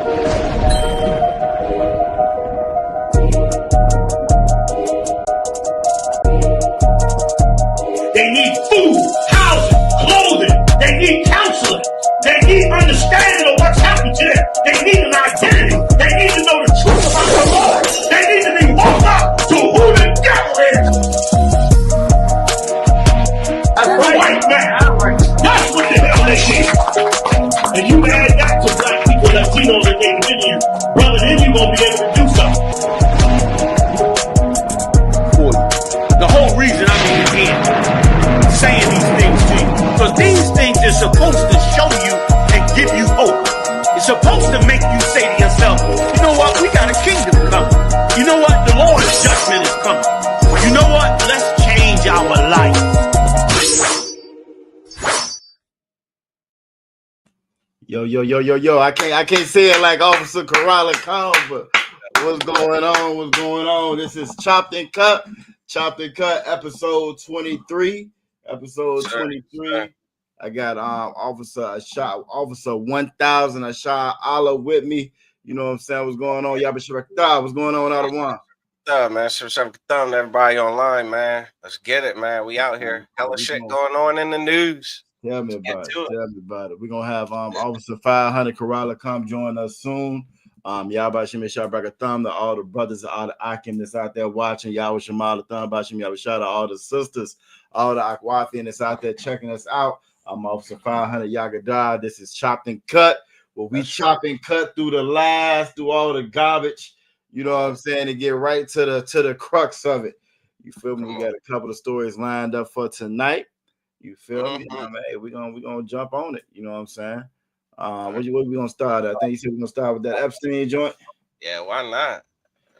They need food, housing, clothing. They need counseling. They need understanding of what's happened to them. They need an identity. They need to know the truth about the Lord. They need to be woke up to who the devil is. The white man. That's what the hell they need. And you add that to black people, Latinos, and Native Indians, brother, then you're going to be able to do something. The whole reason I'm even here saying these things to you, because these things are supposed to show you and give you hope. It's supposed to make you say to yourself, you know what, we got a kingdom coming. You know what, the Lord's judgment is coming. You know what, let's change our life. Yo. I can't say it like Officer Corrala Khan, but what's going on? What's going on? This is Chopped and Cut, episode 23. Episode 23. I got Officer 1000 Ashar Allah with me. You know what I'm saying? What's going on? Yabba what's going on out of one? Man, thumb everybody online, man. Let's get it, man. We out here. Hella shit going on in the news. Tell me about it. We're gonna have Officer 500 Corrala come join us soon. Yabba Shimmy Shabaka Thumb to all the brothers, all the Akim that's out there watching. Yahweh Shemala Thumb, Bashim Yahweh Shada, all the sisters, all the Akwafian that's out there checking us out. I'm Officer 500 Yagada. This is Chopped and Cut. Well, we chop and cut through the lies, through all the garbage. You know what I'm saying? To get right to the crux of it. You feel me? We got a couple of stories lined up for tonight. You feel me? Hey, we're gonna jump on it. You know what I'm saying? What we gonna start at? I think you said we're gonna start with that Epstein joint. Yeah, why not?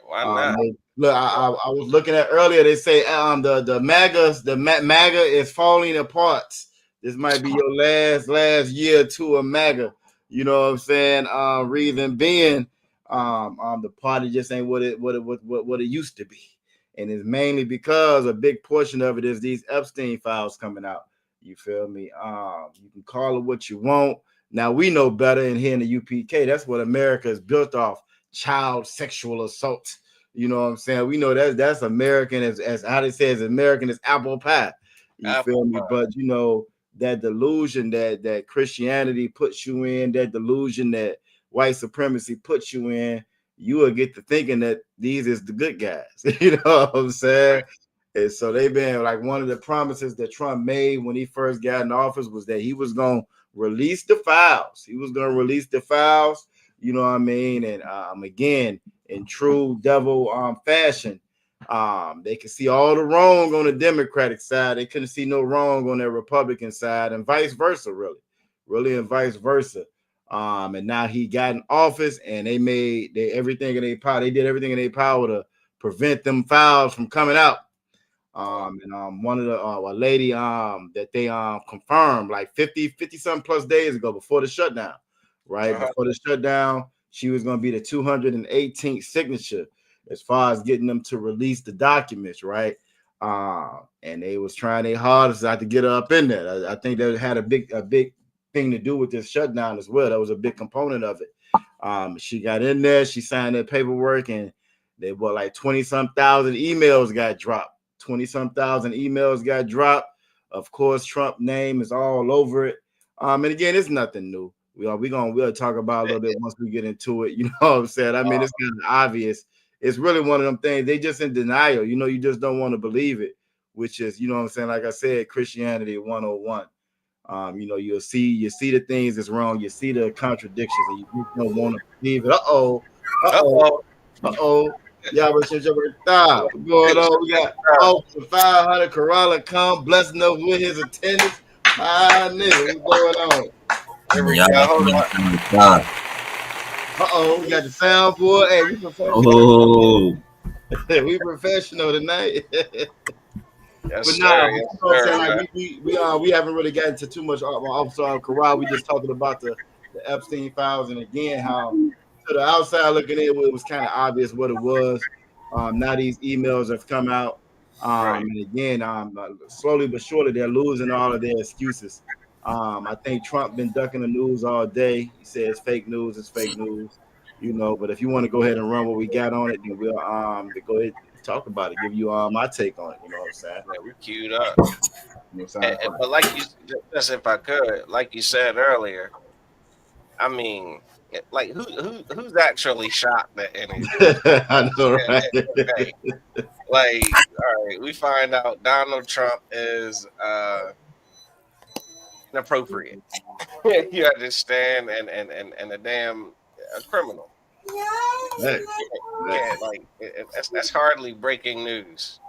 Why not? Look, I was looking at earlier. They say the MAGA is falling apart. This might be your last year or two of MAGA. You know what I'm saying? Reason being, the party just ain't what it used to be, and it's mainly because a big portion of it is these Epstein files coming out. You feel me? You can call it what you want. Now we know better, and here in the UPK, that's what America is built off: child sexual assault. You know what I'm saying? We know that's American as how they say, as American as apple pie. You feel me? But you know that delusion that Christianity puts you in, that delusion that white supremacy puts you in, you will get to thinking that these is the good guys. You know what I'm saying? And so they've been like, one of the promises that Trump made when he first got in office was that he was going to release the files. You know what I mean? And again, in true devil fashion, they could see all the wrong on the Democratic side. They couldn't see no wrong on their Republican side, and vice versa, really, and vice versa. And now he got in office, and they did everything in their power to prevent them files from coming out. And one of the a lady that they confirmed like 50 something plus days ago, before the shutdown, right? Before the shutdown, she was going to be the 218th signature as far as getting them to release the documents, right? And they was trying their hardest not to get her up in there. I think that had a big thing to do with this shutdown as well. That was a big component of it. She got in there, she signed that paperwork, and they were like 20-some thousand emails got dropped. Of course, Trump name is all over it. And again, it's nothing new. We'll talk about a little bit once we get into it. You know what I'm saying? I mean, it's kind of obvious. It's really one of them things. They just in denial. You know, you just don't want to believe it, which is, you know what I'm saying? Like I said, Christianity 101. You know, you see the things that's wrong. You see the contradictions, and you don't want to believe it. Uh-oh. Yeah, what's going on? We got Officer 500 Corrala come blessing us with his attendance. My nigga, what's going on? Here we go. We got the soundboard. Hey, we professional. We professional tonight. Yes, but nah, you know what I'm saying? Like we haven't really gotten into too much Officer Corral. We just talking about the Epstein files, and again, how to the outside looking in, it was kind of obvious what it was. Now these emails have come out, and again, slowly but surely, they're losing all of their excuses. I think Trump been ducking the news all day. He says fake news is fake news. you know. But if you want to go ahead and run what we got on it, then we'll go ahead and talk about it, give you my take on it. You know what I'm saying? Yeah, we queued up. You know what I'm saying? But like you, just if I could, like you said earlier, I mean, like who's actually shocked at any of this? I know, right? Okay, like all right, we find out Donald Trump is inappropriate. You understand, and a damn a criminal. Right. Right. Yeah, like that's hardly breaking news.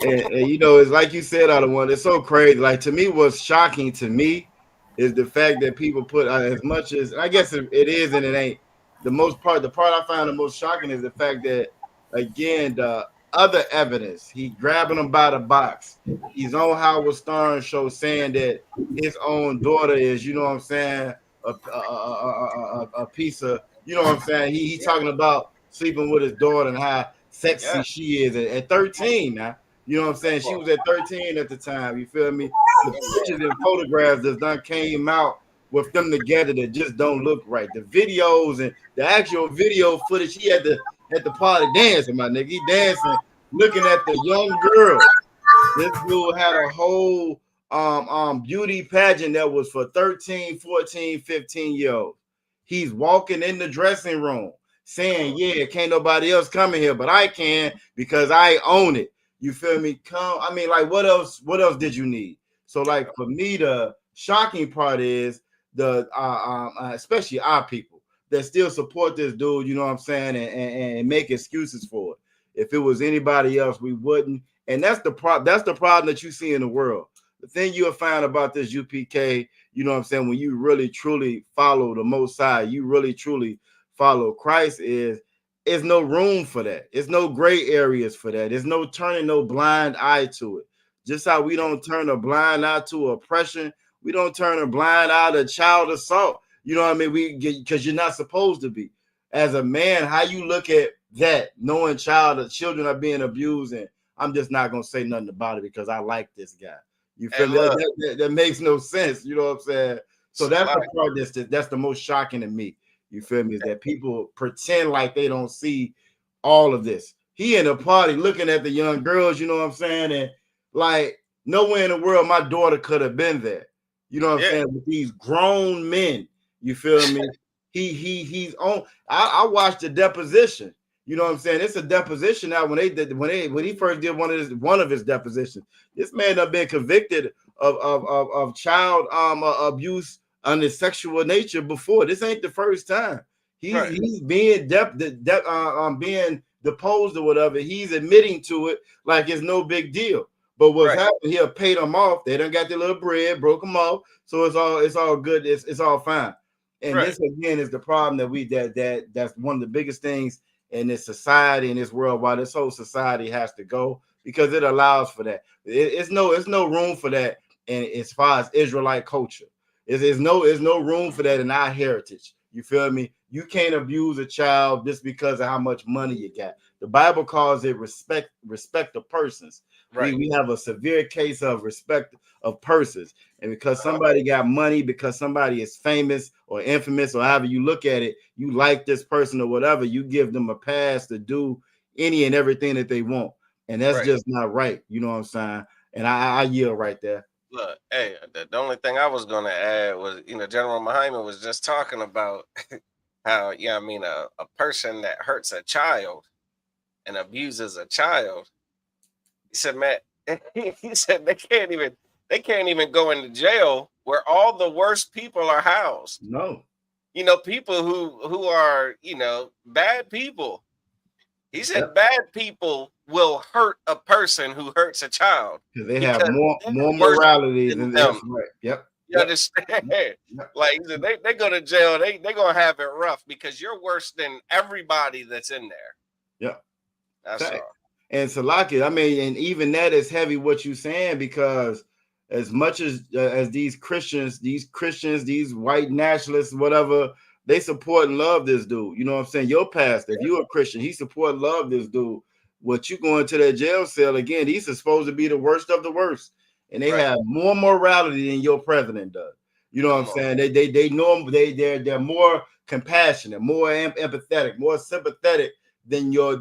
And you know, it's like you said, I don't want. It's so crazy. Like to me, what's shocking to me is the fact that people put as much as I guess it is and it ain't. The most part, the part I find the most shocking is the fact that again the other evidence. He grabbing him by the box. He's on Howard Stern show saying that his own daughter is, you know what I'm saying, a piece of, you know what I'm saying. He talking about sleeping with his daughter and how sexy Yeah, she is at 13 now. You know what I'm saying? She was at 13 at the time. You feel me? The pictures and photographs that done came out with them together that just don't look right. The videos and the actual video footage, he had at the party dancing, my nigga. He dancing, looking at the young girl. This dude had a whole beauty pageant that was for 13, 14, 15-year-olds. He's walking in the dressing room saying, yeah, can't nobody else come in here, but I can because I own it. You feel me? Come, I mean, like, what else did you need? So, like, for me, the shocking part is the especially our people that still support this dude, you know what I'm saying, and make excuses for it. If it was anybody else, we wouldn't. And that's the problem. That's the problem that you see in the world. The thing you'll find about this UPK, you know what I'm saying, when you really truly follow the Most High, you really truly follow Christ, is no room for that. It's no gray areas for that. There's no turning no blind eye to it. Just how we don't turn a blind eye to oppression, we don't turn a blind eye to child assault. You know what I mean? We get because you're not supposed to be. As a man, how you look at that, knowing children are being abused, and I'm just not gonna say nothing about it because I like this guy. You feel me? That makes no sense. You know what I'm saying? So that's the part that's the most shocking to me. You feel me? Is that people pretend like they don't see all of this. He in a party looking at the young girls, you know what I'm saying? And like nowhere in the world my daughter could have been there. You know what I'm saying? With these grown men, you feel me? He's on. I watched the deposition. You know what I'm saying? It's a deposition now. When he first did one of his depositions, this man have been convicted of child abuse under sexual nature before. This ain't the first time. He's being being deposed or whatever. He's admitting to it like it's no big deal. But what's happened here? Paid them off. They done got their little bread, broke them off. So it's all good. It's all fine. And this again is the problem that's one of the biggest things in this society, in this world, why this whole society has to go, because it allows for that. It's no room for that. And as far as Israelite culture, there's no room for that in our heritage. You feel me? You can't abuse a child just because of how much money you got. The Bible calls it respect of persons. Right. We have a severe case of respect of persons. And because somebody got money, because somebody is famous or infamous, or however you look at it, you like this person or whatever, you give them a pass to do any and everything that they want. And that's just not right. You know what I'm saying? And I yield right there. Look, hey, the only thing I was going to add was, General Muhammad was just talking about how, I mean, a person that hurts a child and abuses a child, he said, man, he said they can't even go into jail where all the worst people are housed. No. People who are, bad people. He said bad people will hurt a person who hurts a child. Because they have more morality than them. Right. Yep. You understand? Yep. Like they go to jail, they're gonna have it rough because you're worse than everybody that's in there. Yep. That's all. And Salaki, I mean, and even that is heavy what you're saying, because as much as these Christians, these white nationalists, whatever, they support and love this dude. You know what I'm saying? Your pastor, if you're a Christian, he support and love this dude. What you going to that jail cell again? These are supposed to be the worst of the worst, and they have more morality than your president does. You know what I'm Come on. saying? They know they're more compassionate, more empathetic, more sympathetic than your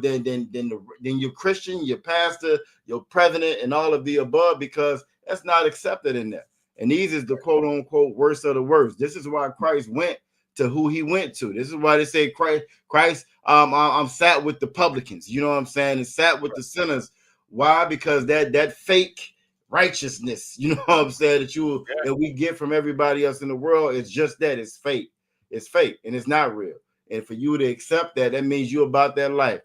Christian, your pastor, your president, and all of the above, because that's not accepted in there. And these is the quote unquote worst of the worst. This is why Christ went to who he went to. This is why they say Christ I'm sat with the publicans, you know what I'm saying, and sat with the sinners. Why? Because that fake righteousness, you know what I'm saying, that we get from everybody else in the world is just that. It's fake. It's fake and it's not real. And for you to accept that, that means you're about that life.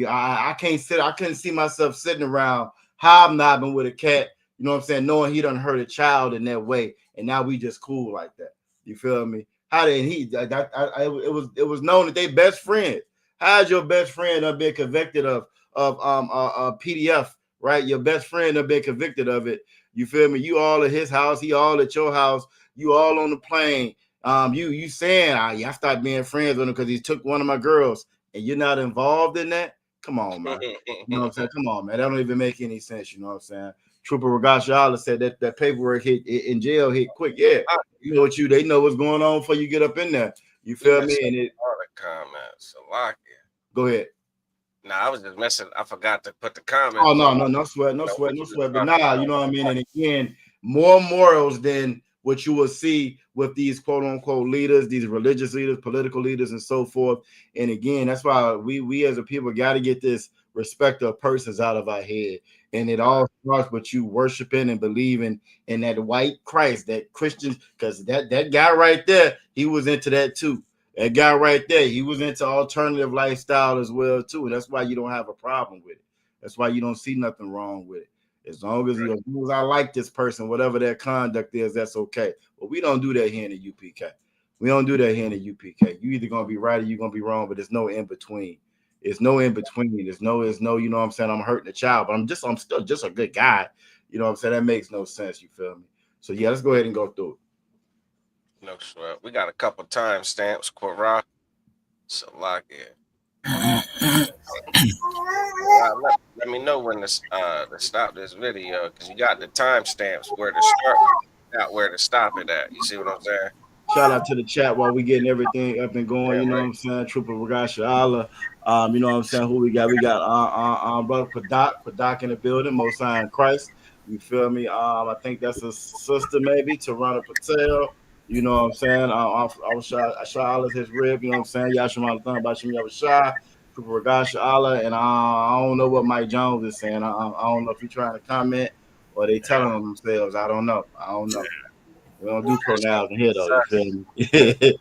I couldn't see myself sitting around hobnobbing with a cat, you know what I'm saying, knowing he done hurt a child in that way, and now we just cool like that. You feel me? How did it was known that they best friends. How's your best friend have been convicted of PDF, right? Your best friend have been convicted of it. You feel me? You all at his house, he all at your house, you all on the plane. You saying I stopped being friends with him because he took one of my girls, and you're not involved in that? Come on, man. You know what I'm saying? Come on, man. That don't even make any sense. You know what I'm saying? Trooper Regashala said that paperwork hit in jail hit quick. Yeah, you know what they know what's going on before you get up in there. You feel me? And all the comments. Go ahead. No, I was just messing. I forgot to put the comments. Oh no sweat. But nah, you know what I mean. And again, more morals than what you will see with these quote unquote leaders, these religious leaders, political leaders, and so forth. And again, that's why we as a people got to get this respect of persons out of our head. And it all starts with you worshiping and believing in that white Christ, that Christians, because that guy right there, he was into that too. That guy right there, he was into alternative lifestyle as well too, and that's why you don't have a problem with it. That's why you don't see nothing wrong with it. As long as I like this person, whatever their conduct is, that's okay. But we don't do that here in the UPK. We don't do that here in the UPK. You either gonna be right or you're gonna be wrong, but there's no in between. It's no in between. There's no, you know what I'm saying, I'm hurting a child, but I'm still just a good guy. You know what I'm saying? That makes no sense. You feel me? So yeah, let's go ahead and go through it. No sweat. We got a couple time stamps. Quora. Salakia. Let me know when to stop this video, because you got the time stamps where to start, not where to stop it at. You see what I'm saying? Shout out to the chat while we getting everything up and going. You know what I'm saying? Trooper Regasha Allah. You know what I'm saying? Who we got? We got brother Padak in the building. Most High in Christ. You feel me? I think that's a sister maybe, Tarana Patel. You know what I'm saying? I was Shah Allah's his rib. You know what I'm saying? Yashima Thon Bashim Yavashah. Trooper Regasha Allah. And I don't know what Mike Jones is saying. I don't know if he's trying to comment or they telling them themselves. I don't know. We don't do pronouns in here, though. You feel me?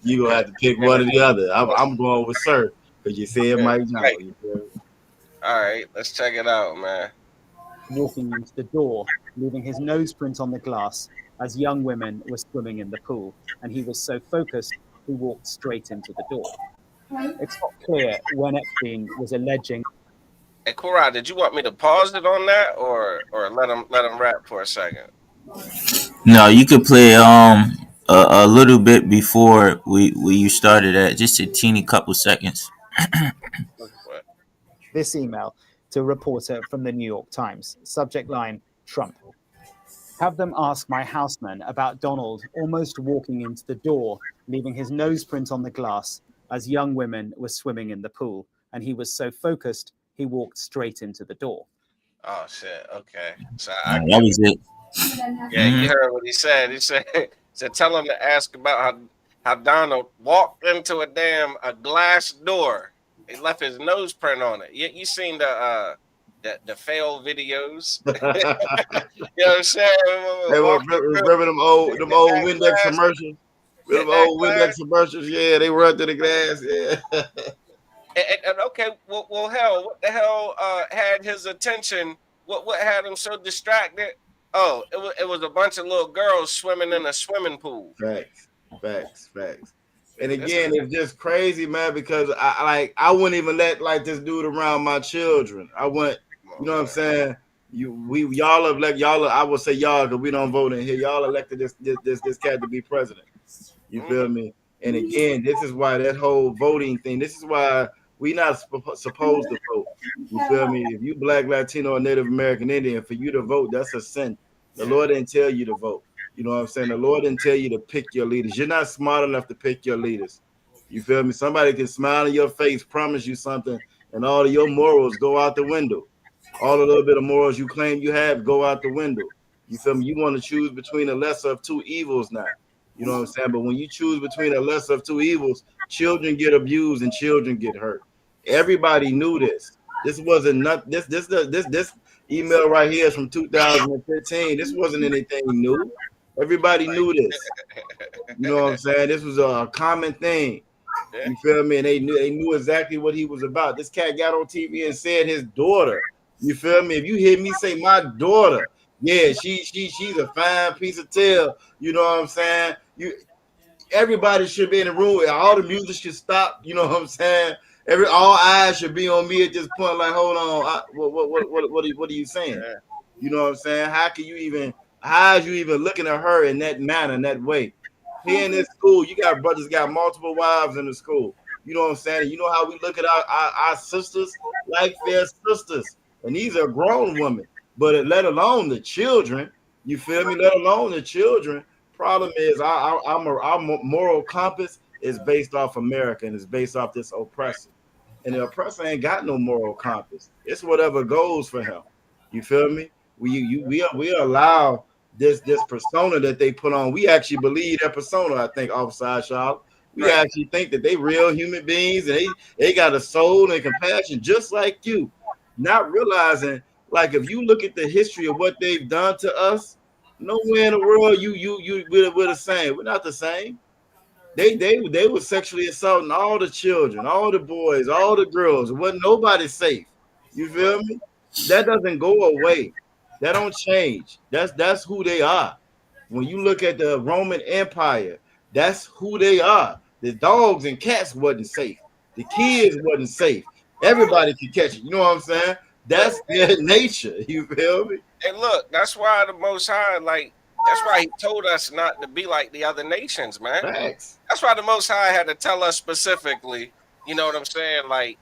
You gonna have to pick one or the other. I'm going with sir because you said Mike Jones. You feel me? All right, let's check it out, man. Walking into the door, leaving his nose print on the glass as young women were swimming in the pool, and he was so focused he walked straight into the door. It's not clear when Epstein was alleging. Hey, Quora, did you want me to pause it on that, or let him rap for a second? No, you could play a little bit before you started at, just a teeny couple seconds. This email to a reporter from the New York Times. Subject line: Trump. Have them ask my houseman about Donald almost walking into the door, leaving his nose print on the glass as young women were swimming in the pool, and he was so focused he walked straight into the door. Oh shit! Okay, so that was it. Yeah, you heard what he said. He said, tell him to ask about how Donald walked into a glass door. He left his nose print on it. You seen the fail videos? You know what I'm saying? Hey, remember them old Windex commercials? Them old Windex commercials, yeah, they run through the glass, yeah. And okay, well, hell, what the hell had his attention? What had him so distracted? Oh, it was a bunch of little girls swimming in a swimming pool. Facts. And again, it's just crazy, man, because I wouldn't even let this dude around my children. I wouldn't, you know what I'm saying? Y'all elect y'all. I would say y'all because we don't vote in here. Y'all elected this cat to be president. You feel me? And again, this is why that whole voting thing. This is why we not supposed to vote. You feel me? If you Black, Latino, or Native American Indian, for you to vote, that's a sin. The Lord didn't tell you to vote. You know what I'm saying? The Lord didn't tell you to pick your leaders. You're not smart enough to pick your leaders. You feel me? Somebody can smile in your face, promise you something, and all of your morals go out the window. All the little bit of morals you claim you have go out the window. You feel me? You want to choose between the lesser of two evils now. You know what I'm saying? But when you choose between the lesser of two evils, children get abused and children get hurt. Everybody knew this. This wasn't not this email right here is from 2015. This wasn't anything new. Everybody knew this. You know what I'm saying? This was a common thing. Yeah. You feel me? And they knew exactly what he was about. This cat got on TV and said his daughter. You feel me? If you hear me say my daughter, yeah, she's a fine piece of tail. You know what I'm saying? Everybody should be in the room. All the music should stop. You know what I'm saying? All eyes should be on me at this point. Like, hold on, what are you saying? Yeah. You know what I'm saying? How is you even looking at her in that manner, in that way? Here in this school, you got brothers got multiple wives in the school. You know what I'm saying? You know how we look at our sisters like they're sisters, and these are grown women. But let alone the children, you feel me? Let alone the children. Problem is, our moral compass is based off America and it's based off this oppressor. And the oppressor ain't got no moral compass. It's whatever goes for him. You feel me? We allow this persona that they put on. We actually believe that persona. I think offside Charlotte. We Right. actually think that they real human beings and they got a soul and compassion just like you. Not realizing, like, if you look at the history of what they've done to us, nowhere in the world we're the same. We're not the same. They were sexually assaulting all the children, all the boys, all the girls. Wasn't nobody safe. You feel me? That doesn't go away. That don't change. That's who they are. When you look at the Roman Empire, that's who they are. The dogs and cats wasn't safe. The kids wasn't safe. Everybody could catch it. You know what I'm saying? That's their nature. You feel me? And look, that's why the Most High, that's why He told us not to be like the other nations, man. Facts. That's why the Most High had to tell us specifically. You know what I'm saying? Like,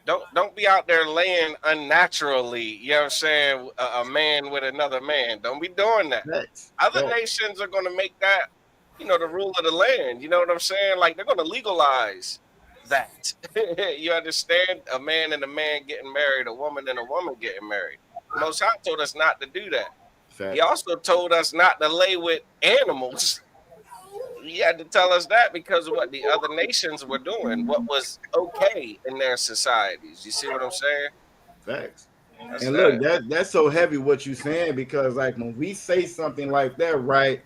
don't be out there laying unnaturally. You know what I'm saying? A man with another man. Don't be doing that. Facts. Other Facts. nations are going to make that, the rule of the land. You know what I'm saying? Like, they're going to legalize that. You understand? A man and a man getting married, a woman and a woman getting married. The Most High told us not to do that. Facts. He also told us not to lay with animals. He had to tell us that because of what the other nations were doing, what was okay in their societies. You see what I'm saying? Facts. That's And that. look, that's so heavy what you're saying, because like when we say something like that, right,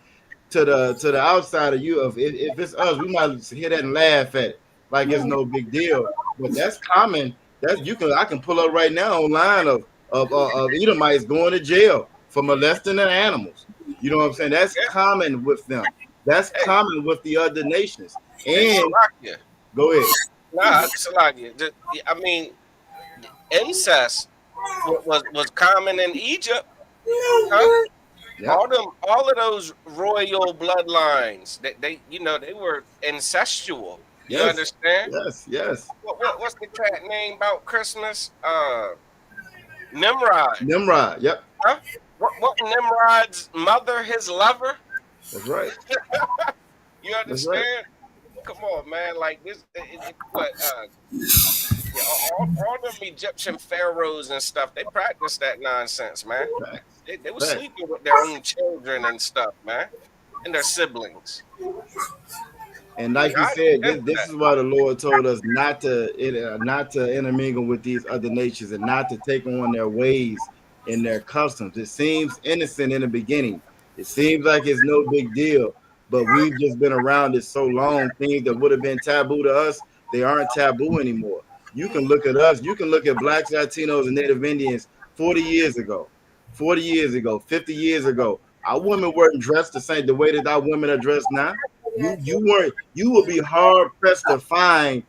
to the outside of you, if it's us, we might hear that and laugh at it like it's no big deal. But that's common. I can pull up right now online of Edomites going to jail for molesting their animals. You know what I'm saying? That's Yeah. common with them. That's Hey. common with the other nations. Hey, And Salakia. go ahead. Nah, Salakia. I mean, incest was common in Egypt. Huh? Yep. All of those royal bloodlines, they were incestual. You Yes. understand? Yes. What's the cat name about Christmas? Nimrod. Nimrod. Yep. Huh? What Nimrod's mother, his lover? That's right. You understand? Come on, man. Like this, all them Egyptian pharaohs and stuff, they practiced that nonsense, man. Facts. They were Facts. sleeping with their own children and stuff, man, and their siblings. And like you said, this is why the Lord told us not to intermingle with these other nations and not to take on their ways and their customs. It seems innocent in the beginning. It seems like it's no big deal, but we've just been around it so long. Things that would have been taboo to us, they aren't taboo anymore. You can look at us. You can look at Blacks, Latinos, and Native Indians 40 years ago, 50 years ago. Our women weren't dressed the way that our women are dressed now. You would be hard pressed to find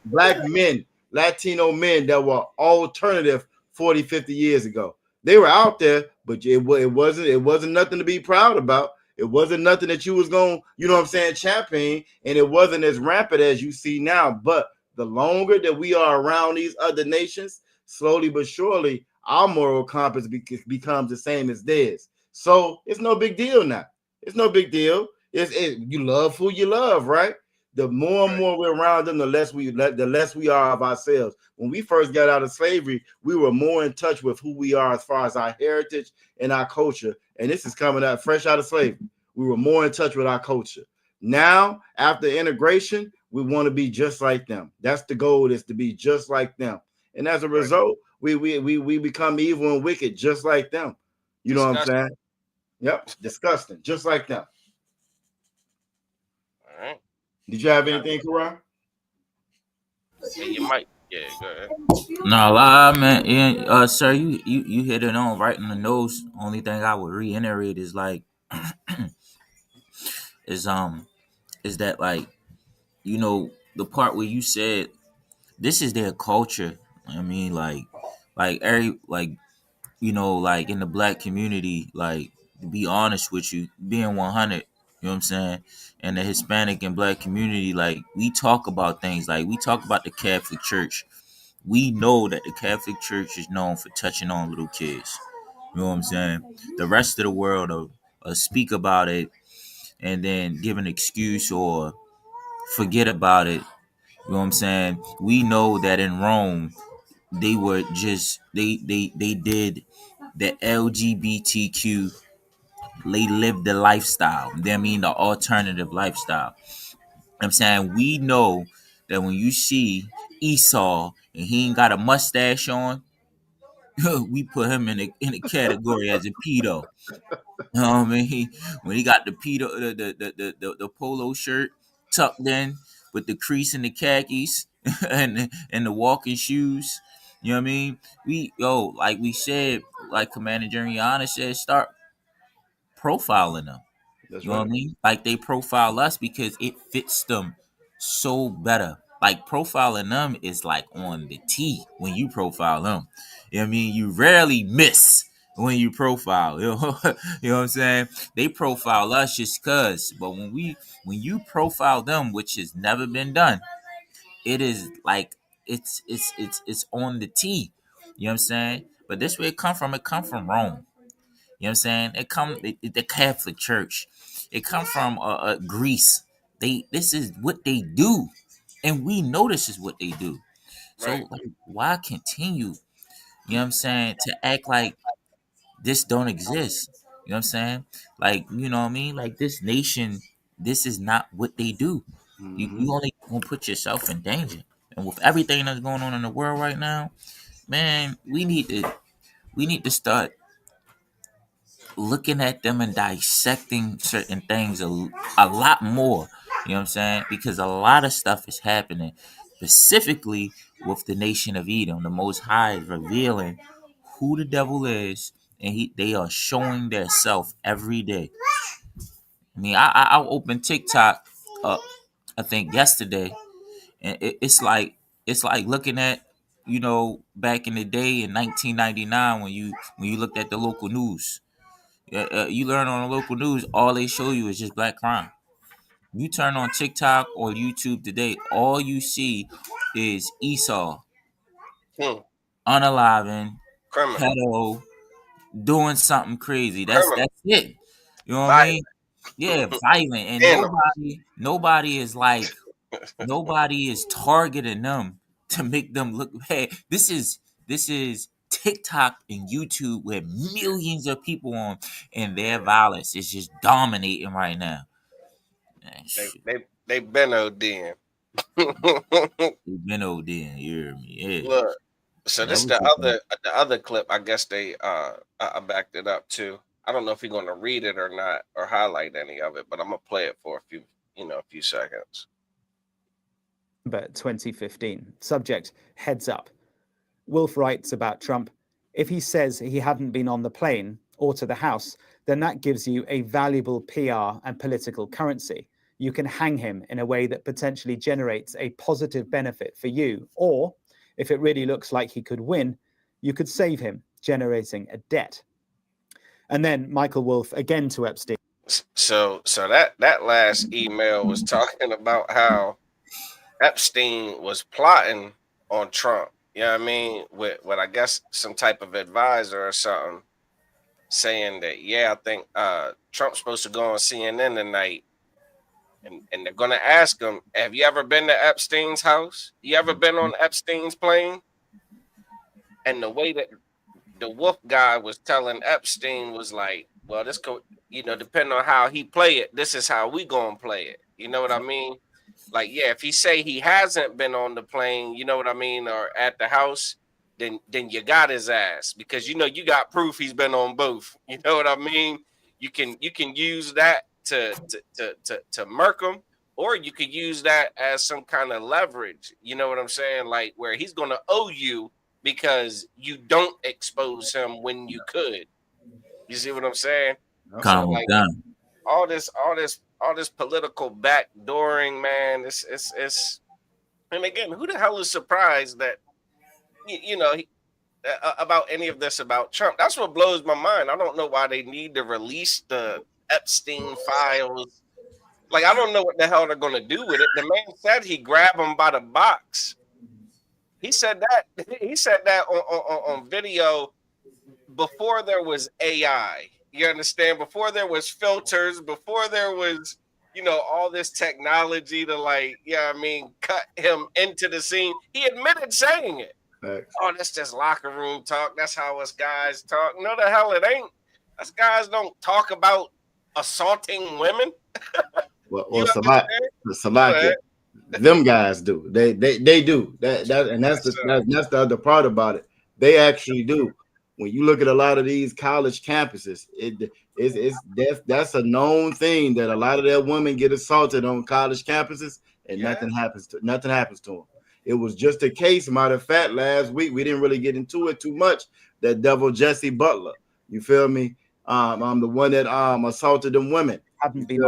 black men, Latino men that were alternative 40, 50 years ago. They were out there, but it wasn't nothing to be proud about. It wasn't nothing that you was going, you know what I'm saying, champion, and it wasn't as rampant as you see now. But the longer that we are around these other nations, slowly but surely, our moral compass becomes the same as theirs. So it's no big deal now. It's no big deal. You love who you love, right? The more and Right. more we're around them, the less we are of ourselves. When we first got out of slavery, we were more in touch with who we are as far as our heritage and our culture. And this is coming out fresh out of slavery. We were more in touch with our culture. Now, after integration, we want to be just like them. That's the goal, is to be just like them. And as a Right. result, we become evil and wicked just like them. You know what I'm Disgusting. saying? Yep, disgusting, just like them. All right. Did you have anything, Karan? Hey, you might. Yeah, go ahead. No lie, man. Yeah, sir, you hit it on right in the nose. Only thing I would reiterate is like, is is that like, the part where you said this is their culture. I mean, like every like like in the black community, like, to be honest with you, being 100, you know what I'm saying? And the Hispanic and black community, like, we talk about things, like we talk about the Catholic Church. We know that the Catholic Church is known for touching on little kids. You know what I'm saying? The rest of the world will speak about it and then give an excuse or forget about it. You know what I'm saying? We know that in Rome, they were just they did the LGBTQ. They lived the lifestyle. I mean, the alternative lifestyle. I'm saying, we know that when you see Esau and he ain't got a mustache on, we put him in a category as a pedo. You know what I mean? When he got the pedo, the polo shirt tucked in with the crease in the khakis and the walking shoes. You know what I mean? Like we said, like Commander Jeriana said, start profiling them. That's You know what I right. mean? Like, they profile us because it fits them so better. Like, profiling them is like on the T when you profile them. You know what I mean? You rarely miss when you profile. You know what I'm saying? They profile us just cause. But when you profile them, which has never been done, it is like it's on the T. You know what I'm saying? But this way it come from Rome. You know what I'm saying? The Catholic Church. It come from Greece. This is what they do, and we know this is what they do. So, Right. like, why continue? You know what I'm saying? To act like this don't exist. You know what I'm saying? Like, you know what I mean? Like, this nation, this is not what they do. Mm-hmm. You only gonna put yourself in danger. And with everything that's going on in the world right now, man, we need to start looking at them and dissecting certain things a lot more. You know what I'm saying? Because a lot of stuff is happening, specifically with the nation of Edom. The Most High is revealing who the devil is, and they are showing their self every day. I mean, I opened TikTok up, I think yesterday, and it's like looking at, back in the day in 1999 when you looked at the local news. You learn on the local news, all they show you is just black crime. You turn on TikTok or YouTube today, all you see is Esau, Hmm. unaliving, Criminal. pedo, doing something crazy. That's Criminal. that's it. You know what I Violent. mean? Yeah, violent, and Animals. nobody is targeting them to make them look bad. This is TikTok and YouTube with millions of people on, and their violence is just dominating right now. Man, They shit, they they been ODing. we've been over there. You hear me? Yeah, Look. So that this was the thing. the other clip. I guess they I backed it up too. I don't know if you're gonna read it or not or highlight any of it, but I'm gonna play it for a few seconds. 2015. Subject: heads up. Wolf writes about Trump: if he says he hadn't been on the plane or to the House, then that gives you a valuable PR and political currency. You can hang him in a way that potentially generates a positive benefit for you. Or, if it really looks like he could win, you could save him, generating a debt. And then Michael Wolff again to Epstein. So that last email was talking about how Epstein was plotting on Trump. You know what I mean? With I guess some type of advisor or something. saying that, yeah, I think Trump's supposed to go on CNN tonight, and they're gonna ask him, have you ever been to Epstein's house? You ever been on Epstein's plane? And the way that the Wolf guy was telling Epstein was like, well, depending on how he play it, this is how we gonna play it. You know what I mean? Like, yeah, if he say he hasn't been on the plane, you know what I mean, or at the house, then you got his ass, because you got proof he's been on both. You know what I mean? You can use that to murk him, or you could use that as some kind of leverage. You know what I'm saying? Like, where he's gonna owe you because you don't expose him when you could. You see what I'm saying? So, Calm like, down. all this political backdooring, man. It's and again, who the hell is surprised that about any of this about Trump? That's what blows my mind. I don't know why they need to release the Epstein files. Like, I don't know what the hell they're gonna do with it. The man said he grabbed him by the box. He said that. He said that on video before there was AI. You understand? Before there was filters, before there was, all this technology to, like, cut him into the scene. He admitted saying it. Facts. Oh, that's just locker room talk. That's how us guys talk. No, the hell it ain't. Us guys don't talk about assaulting women. Well, You Salaki, them guys do. They do that, and that's the other part about it. They actually do. When you look at a lot of these college campuses, that's a known thing that a lot of their women get assaulted on college campuses, and nothing happens to them. It was just a case. Matter of fact, last week we didn't really get into it too much. That devil Jesse Butler, you feel me? I'm the one that assaulted them women. Haven't been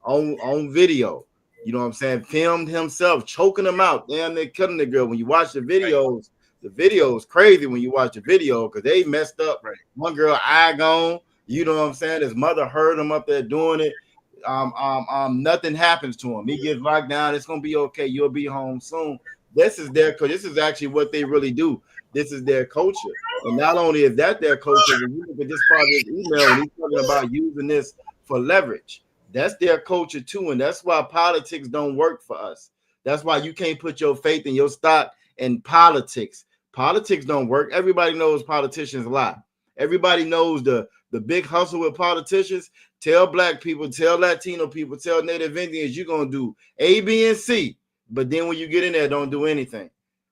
on video. You know what I'm saying? Filmed himself choking them out. Damn, they're killing the girl. When you watch the videos, the video is crazy when you watch the video, because they messed up. Right. One girl eye gone. You know what I'm saying? His mother heard him up there doing it. Nothing happens to him. He gets locked down. It's gonna be okay. You'll be home soon. This is actually what they really do. This is their culture. And not only is that their culture, when you look at this part of his email, and he's talking about using this for leverage. That's their culture too, and that's why politics don't work for us. That's why you can't put your faith and your stock in politics. Politics don't work. Everybody knows politicians lie. Everybody knows the big hustle with politicians. Tell black people, tell Latino people, tell Native Indians you're gonna do A, B, and C. But then when you get in there, don't do anything.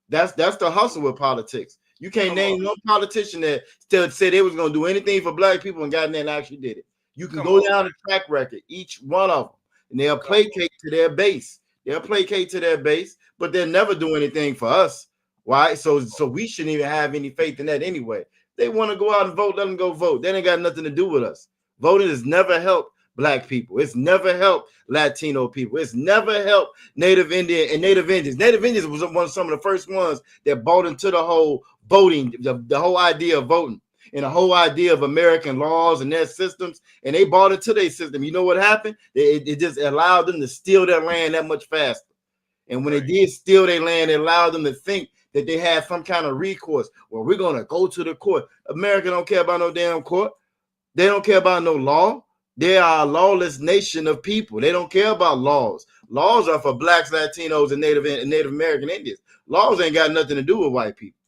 That's the hustle with politics. You can't name one politician that said they was gonna do anything for black people and got in there and actually did it. You can go down the track record, each one of them, and they'll placate to their base. They'll placate to their base, but they'll never do anything for us. Why? So we shouldn't even have any faith in that anyway. They want to go out and vote, let them go vote. That ain't got nothing to do with us. Voting has never helped black people. It's never helped Latino people. It's never helped Native Indian and Native Indians. Native Indians was some of the first ones that bought into the whole voting, the whole idea of voting, and the whole idea of American laws and their systems, and they bought into their system. You know what happened? It just allowed them to steal their land that much faster. And when they did steal their land, it allowed them to think that they had some kind of recourse. Well, we're going to go to the court. America don't care about no damn court. They don't care about no law. They are a lawless nation of people. They don't care about laws. Laws are for blacks, Latinos, and Native American Indians. Laws ain't got nothing to do with white people.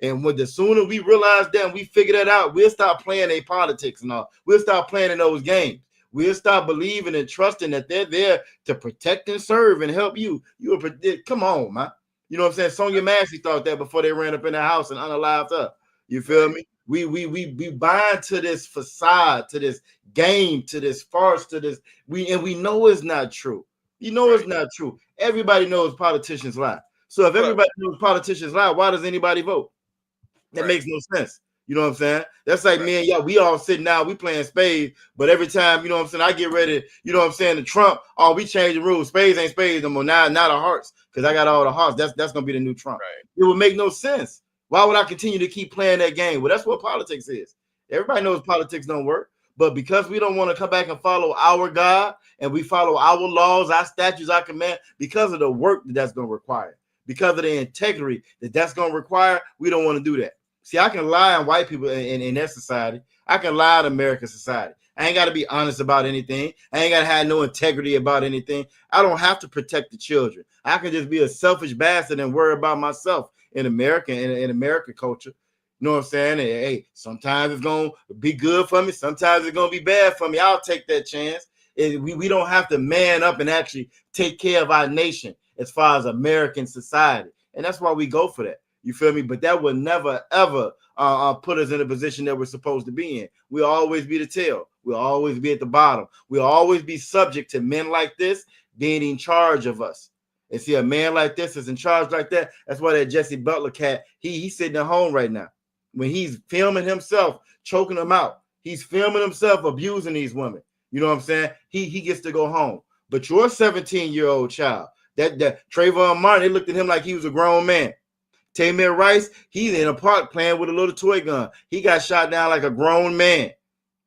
And when the sooner we realize that and we figure that out, we'll stop playing their politics and all. We'll stop playing in those games. We'll stop believing and trusting that they're there to protect and serve and help you. Come on, man. You know what I'm saying? Sonia Massey thought that before they ran up in the house and unalived her. You feel me? We bind to this facade, to this game, to this farce, to this. We know it's not true. You know it's not true. Everybody knows politicians lie. So if everybody knows politicians lie, why does anybody vote? That makes no sense. You know what I'm saying? That's like me and y'all. We all sitting down, we playing spades, but every time, you know what I'm saying, I get ready, you know what I'm saying, to Trump, oh, we change the rules. Spades ain't spades no more. Now the hearts, because I got all the hearts. That's gonna be the new Trump. It would make no sense. Why would I continue to keep playing that game? Well, that's what politics is. Everybody knows politics don't work, but because we don't want to come back and follow our God and we follow our laws, our statutes, our command, because of the work that's gonna require, because of the integrity that's gonna require, we don't want to do that. See, I can lie on white people in their society. I can lie to American society. I ain't got to be honest about anything. I ain't got to have no integrity about anything. I don't have to protect the children. I can just be a selfish bastard and worry about myself in America, in American culture. You know what I'm saying? And, hey, sometimes it's going to be good for me. Sometimes it's going to be bad for me. I'll take that chance. We don't have to man up and actually take care of our nation as far as American society. And that's why we go for that. You feel me? But that will never, ever put us in a position that we're supposed to be in. We'll always be the tail. We'll always be at the bottom. We'll always be subject to men like this being in charge of us. And see, a man like this is in charge like that. That's why that Jesse Butler cat, he's sitting at home right now. When he's filming himself, choking them out, he's filming himself abusing these women. You know what I'm saying? He gets to go home. But your 17-year-old child, that Trayvon Martin, they looked at him like he was a grown man. Tamir Rice, he's in a park playing with a little toy gun. He got shot down like a grown man.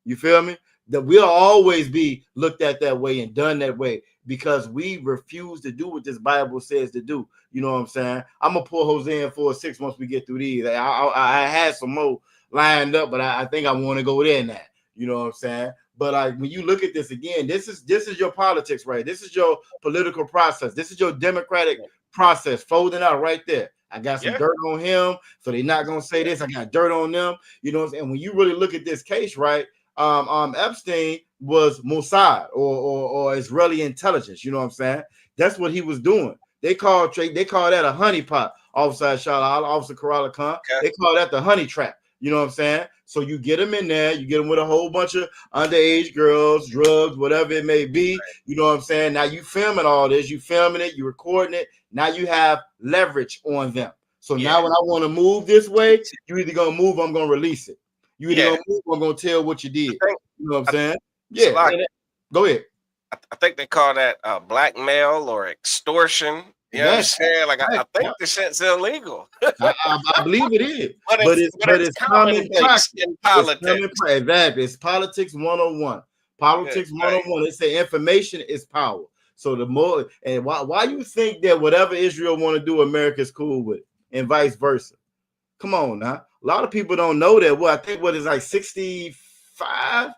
You feel me? That we'll always be looked at that way and done that way because we refuse to do what this Bible says to do. You know what I'm saying? I'm going to pull Jose in for 6 once we get through these. I had some more lined up, but I think I want to go there now. You know what I'm saying? But when you look at this again, this is your politics, right? This is your political process. This is your democratic process folding out right there. I got some dirt on him, so they're not gonna say this. I got dirt on them, you know. And when you really look at this case, right? Epstein was Mossad or Israeli intelligence. You know what I'm saying? That's what he was doing. They call that a honeypot. Officer Shala, Officer Karala Khan. They call that the honey trap. You know what I'm saying? So you get them in there, you get them with a whole bunch of underage girls, drugs, whatever it may be. You know what I'm saying? Now you filming all this, you filming it, you recording it. Now you have leverage on them. So now when I want to move this way, you either gonna move or I'm gonna release it. You either gonna move or I'm gonna tell what you did. You know what I'm saying? Yeah. Like, go ahead. I think they call that blackmail or extortion. You know what I'm saying? Like I think the shit's illegal. I believe it is. but it's common in politics. Exactly. It's politics 101. Politics 101. They say information is power. So the more, and why you think that whatever Israel want to do, America's cool with, and vice versa? Come on now. A lot of people don't know that. Well, I think what is like 65.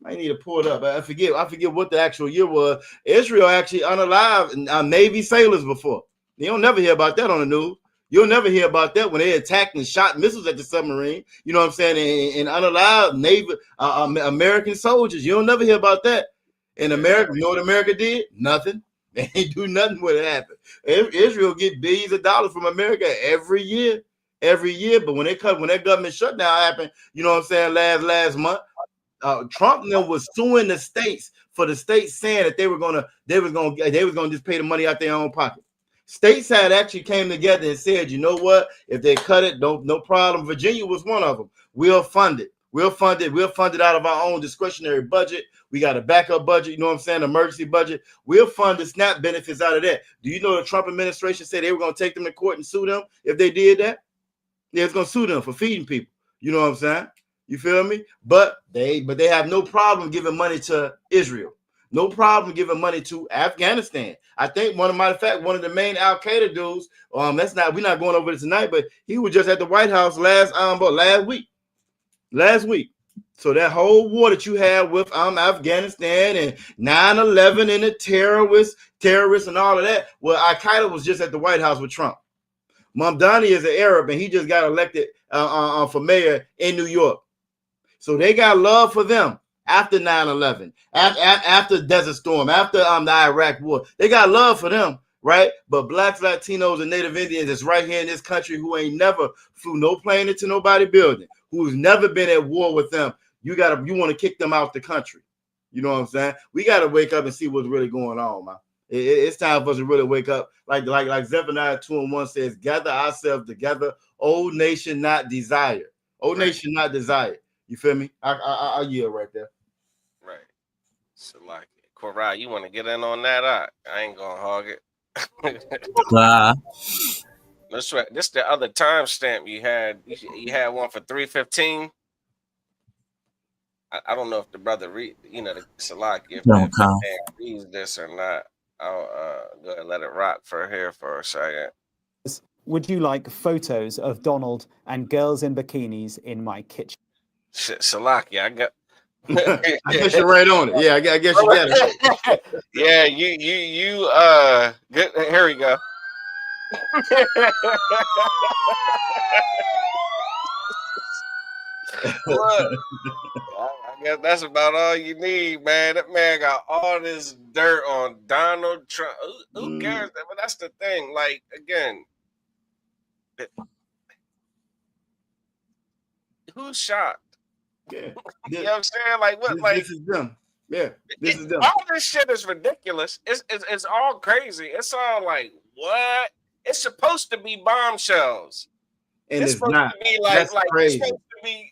I need to pull it up. I forget what the actual year was. Israel actually unalived Navy sailors before. You don't never hear about that on the news. You'll never hear about that when they attacked and shot missiles at the submarine. You know what I'm saying? And unalived Navy American soldiers. You don't never hear about that. In America, you know what America did? Nothing. They ain't do nothing when it happened. Israel get billions of dollars from America every year. But when that government shutdown happened, you know what I'm saying, last month, Trump was suing the states for the states saying that they was gonna just pay the money out their own pocket. States had actually came together and said, you know what? If they cut it, no problem. Virginia was one of them. We'll fund it. We'll fund it out of our own discretionary budget. We got a backup budget, you know what I'm saying? Emergency budget. We'll fund the SNAP benefits out of that. Do you know the Trump administration said they were going to take them to court and sue them if they did that? They was going to sue them for feeding people. You know what I'm saying? You feel me? But they have no problem giving money to Israel. No problem giving money to Afghanistan. I think one of the main Al Qaeda dudes. We're not going over this tonight, but he was just at the White House last week. So that whole war that you had with Afghanistan and 9/11 and the terrorists and all of that. Well, Al Qaeda was just at the White House with Trump. Mamdani is an Arab and he just got elected for mayor in New York. So they got love for them after 9/11, after Desert Storm, after the Iraq War. They got love for them, right? But blacks, Latinos, and Native Indians is right here in this country who ain't never flew no plane into nobody building, who's never been at war with them. You want to kick them out the country. You know what I'm saying? We got to wake up and see what's really going on, man. It's time for us to really wake up. Like Zephaniah 2:1 says, gather ourselves together, old nation not desire. Old nation not desire. You feel me? I yield right there. Right. So like, Korai, you want to get in on that? I ain't gonna hog it. That's right. This the other timestamp you had. You had one for 3:15. I don't know if the brother reads this or not. I'll go ahead and let it rock for here for a second. Would you like photos of Donald and girls in bikinis in my kitchen? Shit, Salaki, I got. I guess you're right on it. Yeah, I guess you got it. Yeah, you. Good. Here we go. Look, I guess that's about all you need, man. That man got all this dirt on Donald Trump. Who cares? But that's the thing. Like, again, who's shocked? Yeah. You know what I'm saying? Like, what? This is them. Yeah, this is them. All this shit is ridiculous. It's all crazy. It's all like, what? It's supposed to be bombshells. And it's supposed not. to be That's crazy.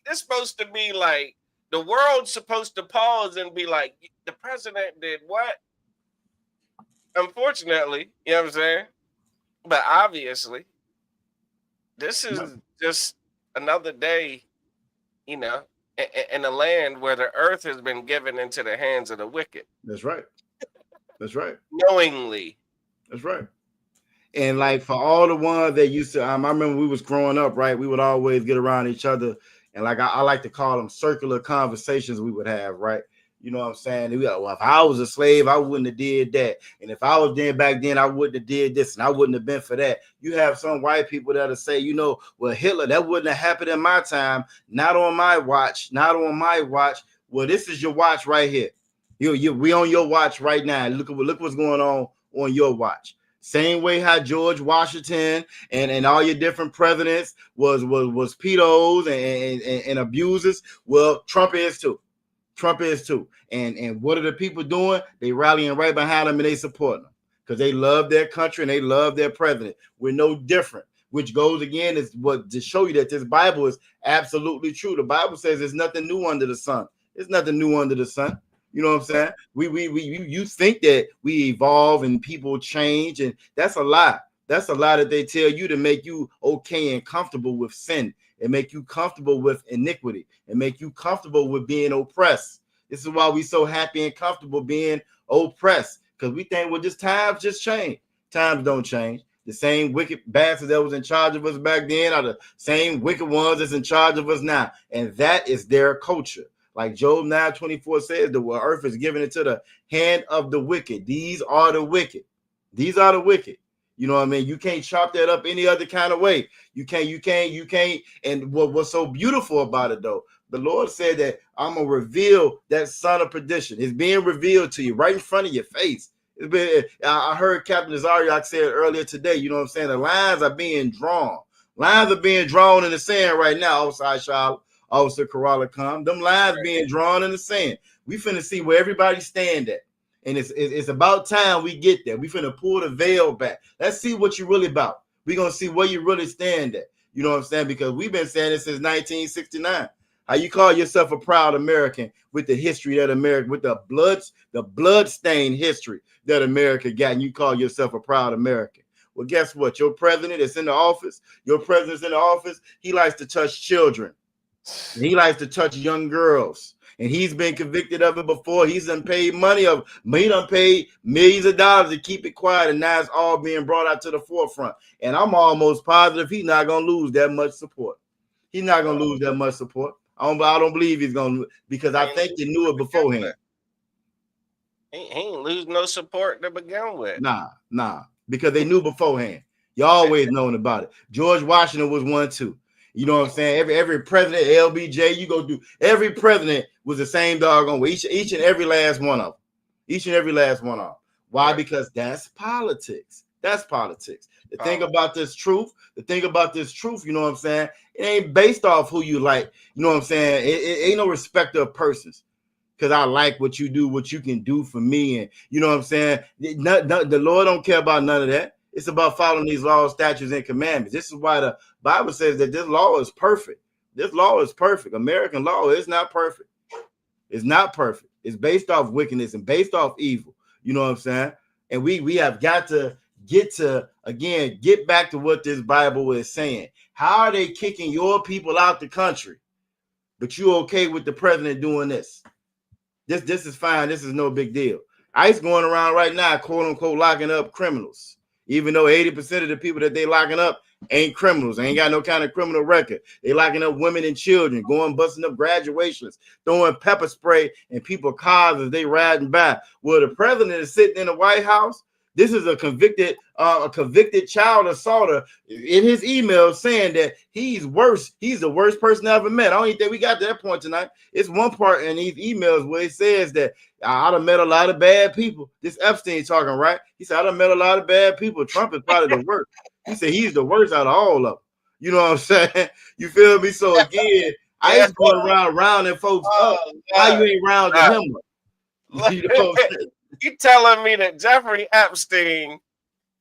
It's supposed to be like the world's supposed to pause and be like, the president did what? Unfortunately, you know what I'm saying? But obviously, this is just another day, you know, in a land where the earth has been given into the hands of the wicked. That's right. That's right. Knowingly. That's right. And like for all the ones that used to, I remember we was growing up, right? We would always get around each other, and like I like to call them circular conversations we would have, right? You know what I'm saying? Well, if I was a slave, I wouldn't have did that, and if I was there back then, I wouldn't have did this, and I wouldn't have been for that. You have some white people that'll say, you know, well, Hitler, that wouldn't have happened in my time, not on my watch, not on my watch. Well, this is your watch right here. We on your watch right now. Look what's going on your watch. Same way how George Washington and all your different presidents was pedos and abusers. Well, Trump is too. Trump is too. And what are the people doing? They rallying right behind them and they supporting them because they love their country and they love their president. We're no different. Which goes again is what to show you that this Bible is absolutely true. The Bible says there's nothing new under the sun. There's nothing new under the sun. You know what I'm saying? You think that we evolve and people change, and that's a lie. That's a lie that they tell you to make you okay and comfortable with sin, and make you comfortable with iniquity, and make you comfortable with being oppressed. This is why we so happy and comfortable being oppressed, because we think, well, just times just change. Times don't change. The same wicked bastards that was in charge of us back then are the same wicked ones that's in charge of us now, and that is their culture. Like Job 9:24 says, the earth is given into the hand of the wicked. These are the wicked. These are the wicked. You know what I mean? You can't chop that up any other kind of way. You can't. And what's so beautiful about it, though, the Lord said that I'm going to reveal that son of perdition. It's being revealed to you right in front of your face. I heard Captain Azariak say it earlier today. You know what I'm saying? The lines are being drawn. Lines are being drawn in the sand right now outside Charlotte. Officer Corolla come. Them lines being drawn in the sand. We finna see where everybody stand at. And it's about time we get there. We finna pull the veil back. Let's see what you're really about. We're gonna see where you really stand at. You know what I'm saying? Because we've been saying this since 1969. How you call yourself a proud American with the history that America, with the blood-stained history that America got, and you call yourself a proud American. Well, guess what? Your president is in the office. Your president's in the office. He likes to touch children. He likes to touch young girls, and he's been convicted of it before. He's done paid money of, he done paid millions of dollars to keep it quiet, and now it's all being brought out to the forefront. And I'm almost positive he's not gonna lose that much support. He's not gonna lose that much support. I don't believe he's gonna, because I think they knew it beforehand. He ain't lose no support to begin with. Nah, because they knew beforehand. You always known about it. George Washington was one too. You know what I'm saying? Every president, LBJ, you go through, every president was the same doggone way. Each and every last one of them. Each and every last one of them. Why? Right. Because that's politics. That's politics. The thing about this truth, you know what I'm saying? It ain't based off who you like. You know what I'm saying? It ain't no respect of persons. Because I like what you do, what you can do for me. And you know what I'm saying? The Lord don't care about none of that. It's about following these laws, statutes, and commandments. This is why the Bible says that this law is perfect. This law is perfect. American law is not perfect. It's not perfect. It's based off wickedness and based off evil. You know what I'm saying? And we have got to get back to what this Bible is saying. How are they kicking your people out the country, but you okay with the president doing this? This is fine. This is no big deal. ICE going around right now, quote unquote, locking up criminals. Even though 80% of the people that they locking up ain't criminals, ain't got no kind of criminal record. They locking up women and children, going busting up graduations, throwing pepper spray in people's cars as they riding by. Well, the president is sitting in the White House. This is a convicted child assaulter in his email saying that he's worse. He's the worst person I ever met. I don't even think we got to that point tonight. It's one part in these emails where it says that I done met a lot of bad people. This Epstein talking, right? He said, I done met a lot of bad people. Trump is probably the worst. He said he's the worst out of all of them. You know what I'm saying? You feel me? So again, I ain't going around rounding folks up. How you ain't rounding him up? You know what I'm saying? You telling me that Jeffrey Epstein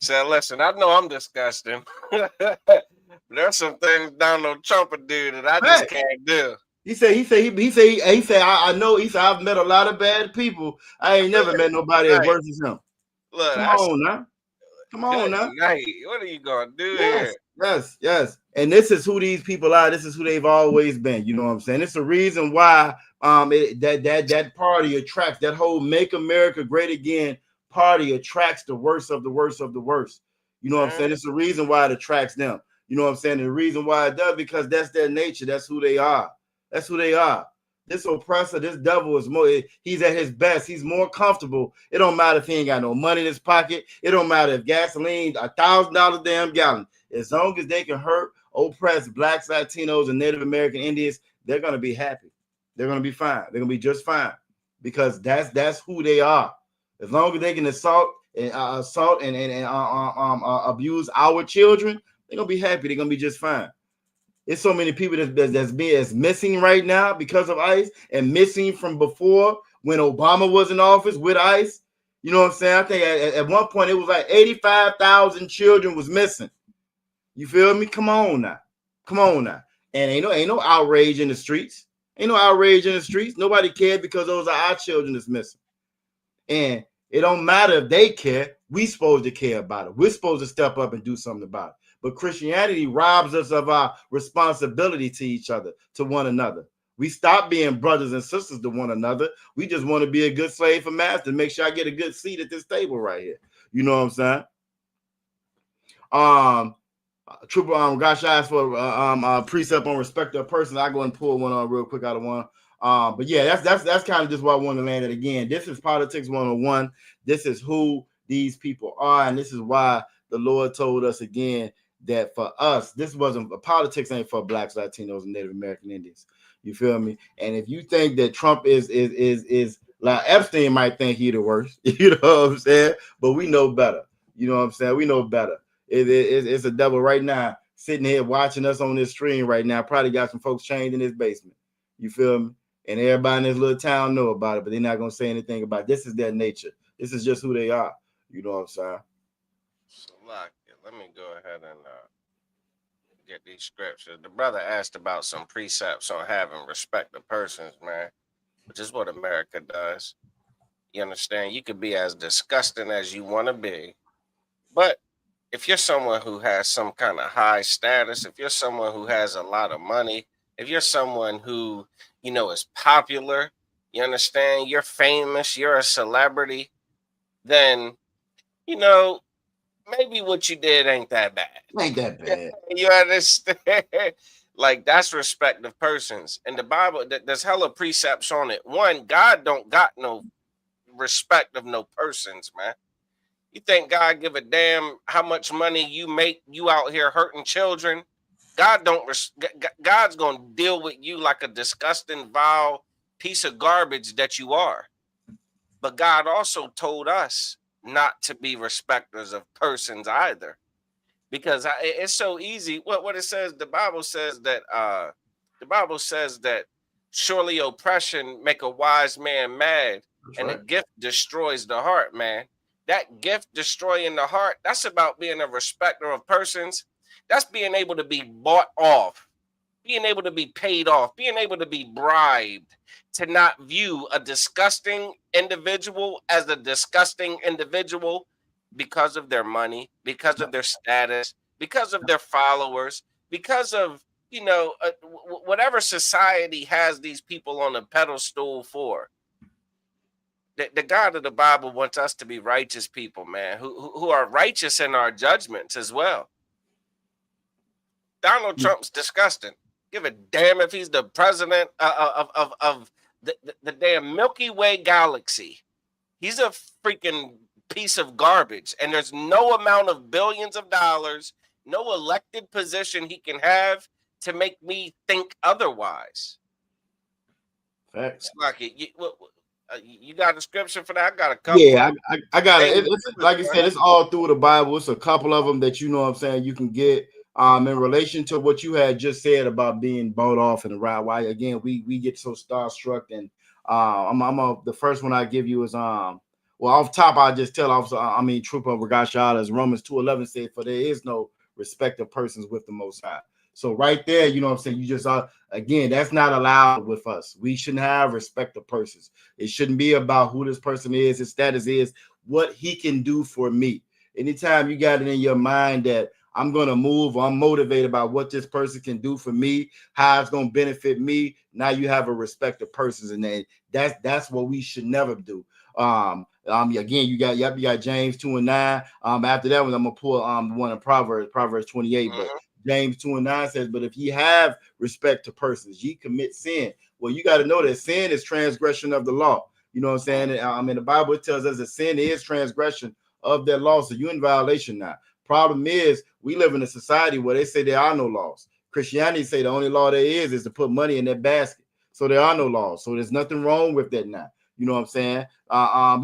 said, listen, I know I'm disgusting. There's some things Donald Trump would do that I just can't do. He said, I know. He said, I've met a lot of bad people. I ain't never met nobody as worse as him. Look, Come on now. What are you gonna do here? Yes. And this is who these people are. This is who they've always been. You know what I'm saying? It's the reason why that party attracts, that whole Make America Great Again party attracts the worst of the worst of the worst. You know what I'm saying? It's the reason why it attracts them. You know what I'm saying? And the reason why it does, because that's their nature. That's who they are. That's who they are. This oppressor, this devil is more, he's at his best. He's more comfortable. It don't matter if he ain't got no money in his pocket. It don't matter if gasoline, $1,000 damn gallon. As long as they can hurt, oppress blacks, Latinos, and Native American Indians, they're going to be happy. They're going to be fine. They're going to be just fine because that's who they are. As long as they can assault and abuse our children, they're going to be happy. They're going to be just fine. It's so many people that's missing right now because of ICE and missing from before when Obama was in office with ICE. You know what I'm saying? I think at one point it was like 85,000 children was missing. You feel me? Come on now. And ain't no outrage in the streets. Nobody cared because those are our children that's missing. And it don't matter if they care. We supposed to care about it. We're supposed to step up and do something about it. But Christianity robs us of our responsibility to each other, to one another. We stop being brothers and sisters to one another. We just want to be a good slave for master. Make sure I get a good seat at this table right here. You know what I'm saying? Trooper, gosh, I asked for a precept on respect of person. I go and pull one on real quick out of one. But yeah, that's kind of just why I wanted to land it again. This is Politics 101. This is who these people are, and this is why the Lord told us again that for us, this wasn't politics ain't for blacks, Latinos, and Native American Indians. You feel me? And if you think that Trump is like Epstein might think he the worst, you know what I'm saying? But we know better. You know what I'm saying? We know better. It's a devil right now sitting here watching us on this stream right now. Probably got some folks chained in his basement. You feel me? And everybody in this little town know about it, but they're not gonna say anything about it. This is their nature. This is just who they are. You know what I'm saying? So let me go ahead and get these scriptures. The brother asked about some precepts on having respect of persons, man, which is what America does. You understand? You could be as disgusting as you want to be, but if you're someone who has some kind of high status, if you're someone who has a lot of money, if you're someone who, is popular, you understand, you're famous, you're a celebrity, then, maybe what you did ain't that bad. Ain't that bad. You understand? Like, that's respect of persons. And the Bible, there's hella precepts on it. One, God don't got no respect of no persons, man. You think God give a damn how much money you make, you out here hurting children? God don't. God's going to deal with you like a disgusting, vile piece of garbage that you are. But God also told us not to be respecters of persons either, because it's so easy. What it says, the Bible says that surely oppression make a wise man mad, and a gift destroys the heart, man. That gift destroying the heart, that's about being a respecter of persons. That's being able to be bought off, being able to be paid off, being able to be bribed, to not view a disgusting individual as a disgusting individual because of their money, because of their status, because of their followers, because of, whatever society has these people on a pedestal for. The God of the Bible wants us to be righteous people, man, who are righteous in our judgments as well. Donald Trump's disgusting. Give a damn if he's the president of the damn Milky Way galaxy. He's a freaking piece of garbage, and there's no amount of billions of dollars, no elected position he can have to make me think otherwise. Facts. Like you got a scripture for that? I got a couple. Yeah, I got it. It's like I said, it's all through the Bible. It's a couple of them that you know what I'm saying you can get in relation to what you had just said about being bought off in the right. Why again we get so starstruck, and the first one I give you is well, off top I just tell Officer Trooper Regashad, as Romans 2:11 said, for there is no respect of persons with the Most High. So right there, you know what I'm saying, you just again, that's not allowed with us. We shouldn't have respect of persons. It shouldn't be about who this person is, his status is, what he can do for me. Anytime you got it in your mind that I'm going to move, or I'm motivated by what this person can do for me, how it's going to benefit me, now you have a respect of persons, and that's what we should never do. Again, you got James 2:9. After that one, I'm gonna pull one of Proverbs 28, but James 2:9 says, but if ye have respect to persons, ye commit sin. Well, you got to know that sin is transgression of the law. You know what I'm saying? In the Bible, it tells us that sin is transgression of that law. So you're in violation now. Problem is, we live in a society where they say there are no laws. Christianity say the only law there is to put money in that basket. So there are no laws. So there's nothing wrong with that now. You know what I'm saying?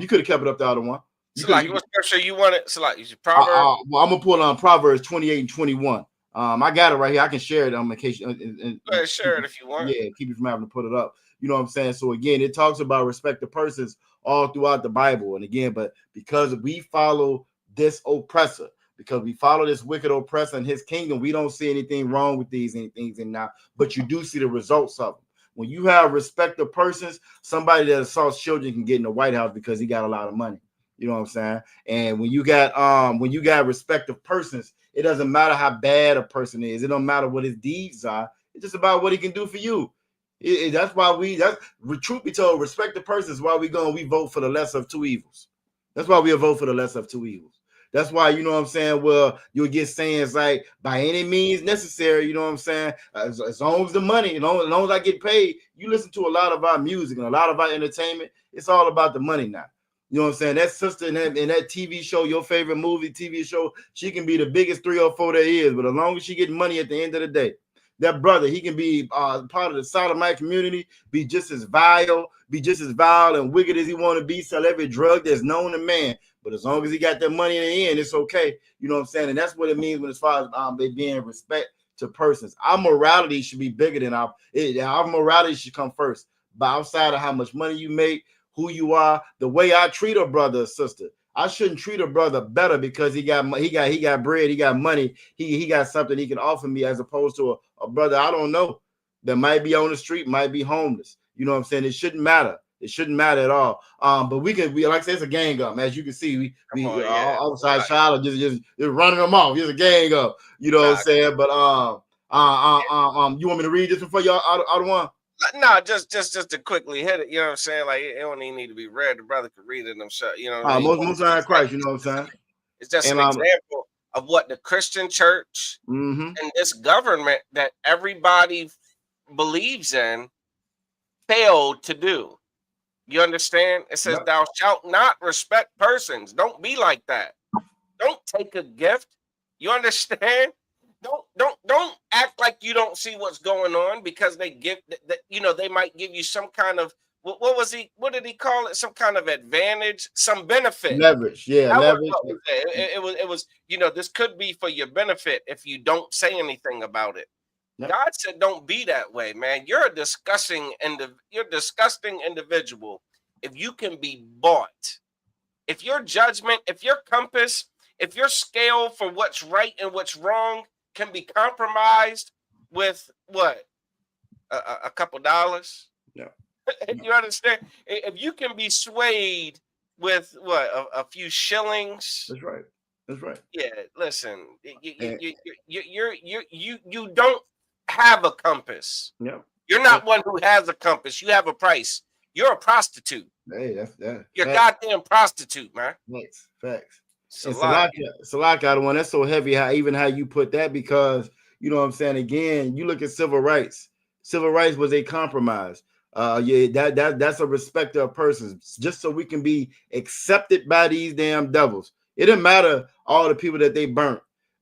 You could have kept it up the other one. So like, what scripture you want it? So like, you should Proverbs. Well, I'm gonna pull on Proverbs 28 and 21. I got it right here. I can share it on occasion. Go ahead, share it if you want. Yeah, keep you from having to put it up. You know what I'm saying? So again, it talks about respect of persons all throughout the Bible. And again, but because we follow this oppressor, because we follow this wicked oppressor in his kingdom, we don't see anything wrong with these things and now, but you do see the results of them. When you have respect of persons, somebody that assaults children can get in the White House because he got a lot of money. You know what I'm saying? And when you got respect of persons, it doesn't matter how bad a person is. It don't matter what his deeds are. It's just about what he can do for you. That's why truth be told, respect the person is why we vote for the lesser of two evils. That's why we vote for the lesser of two evils. That's why, you know what I'm saying, well, you'll get sayings like, by any means necessary, you know what I'm saying, as long as the money, as long as I get paid. You listen to a lot of our music and a lot of our entertainment, it's all about the money now. You know what I'm saying? That sister in that TV show, your favorite movie, TV show, she can be the biggest 3 or 4 there is, but as long as she get money at the end of the day, that brother, he can be part of the sodomite community, be just as vile and wicked as he want to be, sell every drug that's known to man. But as long as he got that money in the end, it's okay. You know what I'm saying? And that's what it means when as far as they being respect to persons. Our morality should be bigger than our morality should come first. But outside of how much money you make, who you are, the way I treat a brother or sister, I shouldn't treat a brother better because he got bread, he got money, he got something he can offer me, as opposed to a brother I don't know that might be on the street, might be homeless. You know what I'm saying? It shouldn't matter. It shouldn't matter at all. But we like I said, it's a gang up. As you can see, outside Charlotte just running them off. It's a gang up. You know what I'm saying? But you want me to read this before y'all out of one? No, just to quickly hit it. You know what I'm saying? Like, it don't even need to be read. The brother could read it himself. You know what I mean? Most of Christ. You know what I'm saying? It's just an example of what the Christian church and this government that everybody believes in failed to do. You understand? It says, thou shalt not respect persons. Don't be like that. Don't take a gift. You understand? Don't act like you don't see what's going on because they give that, you know, they might give you some kind of what did he call it? Some kind of advantage, some benefit. Leverage, yeah. Leverage. It was, you know, this could be for your benefit if you don't say anything about it. Yep. God said, don't be that way, man. You're a disgusting individual if you can be bought. If your judgment, if your compass, if your scale for what's right and what's wrong can be compromised with what? A couple dollars? Yeah. You understand? If you can be swayed with what? A few shillings? That's right. Yeah, listen, you don't have a compass. Yeah. You're not one who has a compass. You have a price. You're a prostitute. Hey, that's that. You're a goddamn prostitute, man. Facts. And Salaki. Salaki, the one that's so heavy, how you put that, because you know what I'm saying. Again, you look at civil rights. Civil rights was a compromise. That's a respect of persons, just so we can be accepted by these damn devils. It didn't matter all the people that they burnt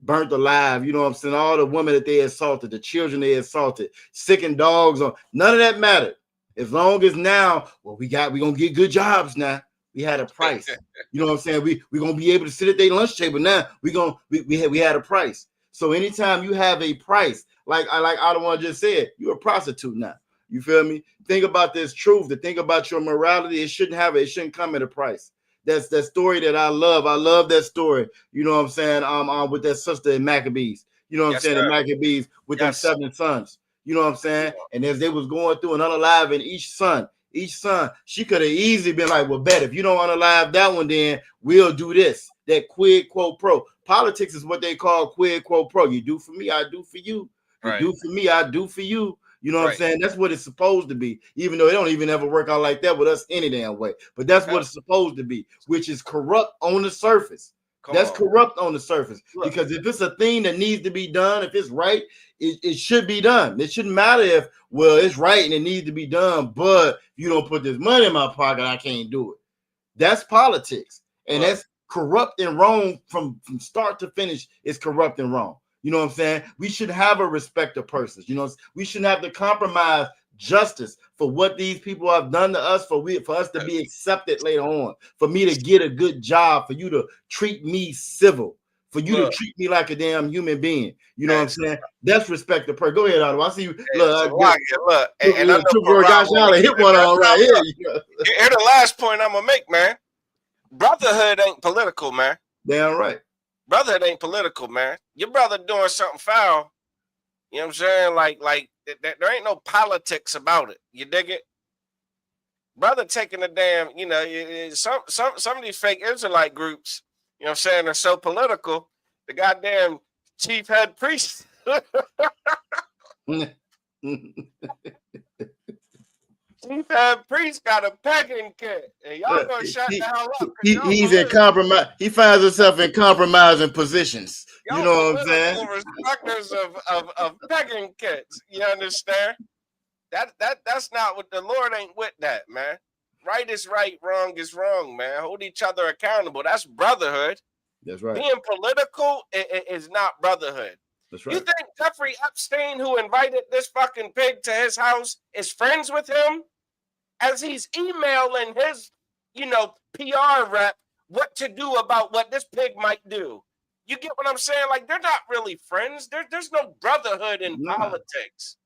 alive. You know what I'm saying? All the women that they assaulted, the children they assaulted, sicking dogs on. None of that mattered. As long as now, we're gonna get good jobs now. We had a price. You know what I'm saying? We're gonna be able to sit at their lunch table now. We had a price. So anytime you have a price, like Ottawa just said, you're a prostitute now. You feel me? Think about this truth. To think about your morality, it shouldn't come at a price. That's that story that I love. I love that story. You know what I'm saying? With that sister in Maccabees. You know what I'm saying? In Maccabees with them 7 sons. You know what I'm saying? And as they was going through and unaliving each son, she could have easily been like, well, bet if you don't unalive that one, then we'll do this. That quid quo pro. Politics is what they call quid quo pro. You do for me, I do for you. You do for me, I do for you. You know what I'm saying? That's what it's supposed to be, even though it don't even ever work out like that with us any damn way. But that's what it's supposed to be, which is corrupt on the surface. Corrupt on the surface. Because if it's a thing that needs to be done, if it's right, it should be done. It shouldn't matter if, well, it's right and it needs to be done, but if you don't put this money in my pocket, I can't do it. That's politics. And that's corrupt and wrong from start to finish. It's corrupt and wrong. You know what I'm saying? We should have a respect of persons. You know, we shouldn't have to compromise justice for what these people have done to us, for us to be accepted later on, for me to get a good job, for you to treat me civil, for you to treat me like a damn human being. You know what I'm saying? That's respect of person. Go ahead, Otto. I see you. Look, and I know gosh, y'all hit one on right here. Here's the last point I'm gonna make, man. Brotherhood ain't political, man. Damn right. Brotherhood ain't political, man. Your brother doing something foul, you know what I'm saying? Like there ain't no politics about it. You dig it? Brother taking a damn, you know, some of these fake Israelite groups, you know what I'm saying, are so political. The goddamn chief head priest. Chief head priest got a pegging kit. And y'all gonna shut the hell up. He's in compromise. He finds himself in compromising positions. You know what I'm saying? Respecters of pegging kits. You understand? That's not what the Lord ain't with that, man. Right is right, wrong is wrong, man. Hold each other accountable. That's brotherhood. That's right. Being political is not brotherhood. That's right. You think Jeffrey Epstein, who invited this fucking pig to his house, is friends with him? As he's emailing his, you know, PR rep what to do about what this pig might do. You get what I'm saying? Like, they're not really friends. There's no brotherhood in politics.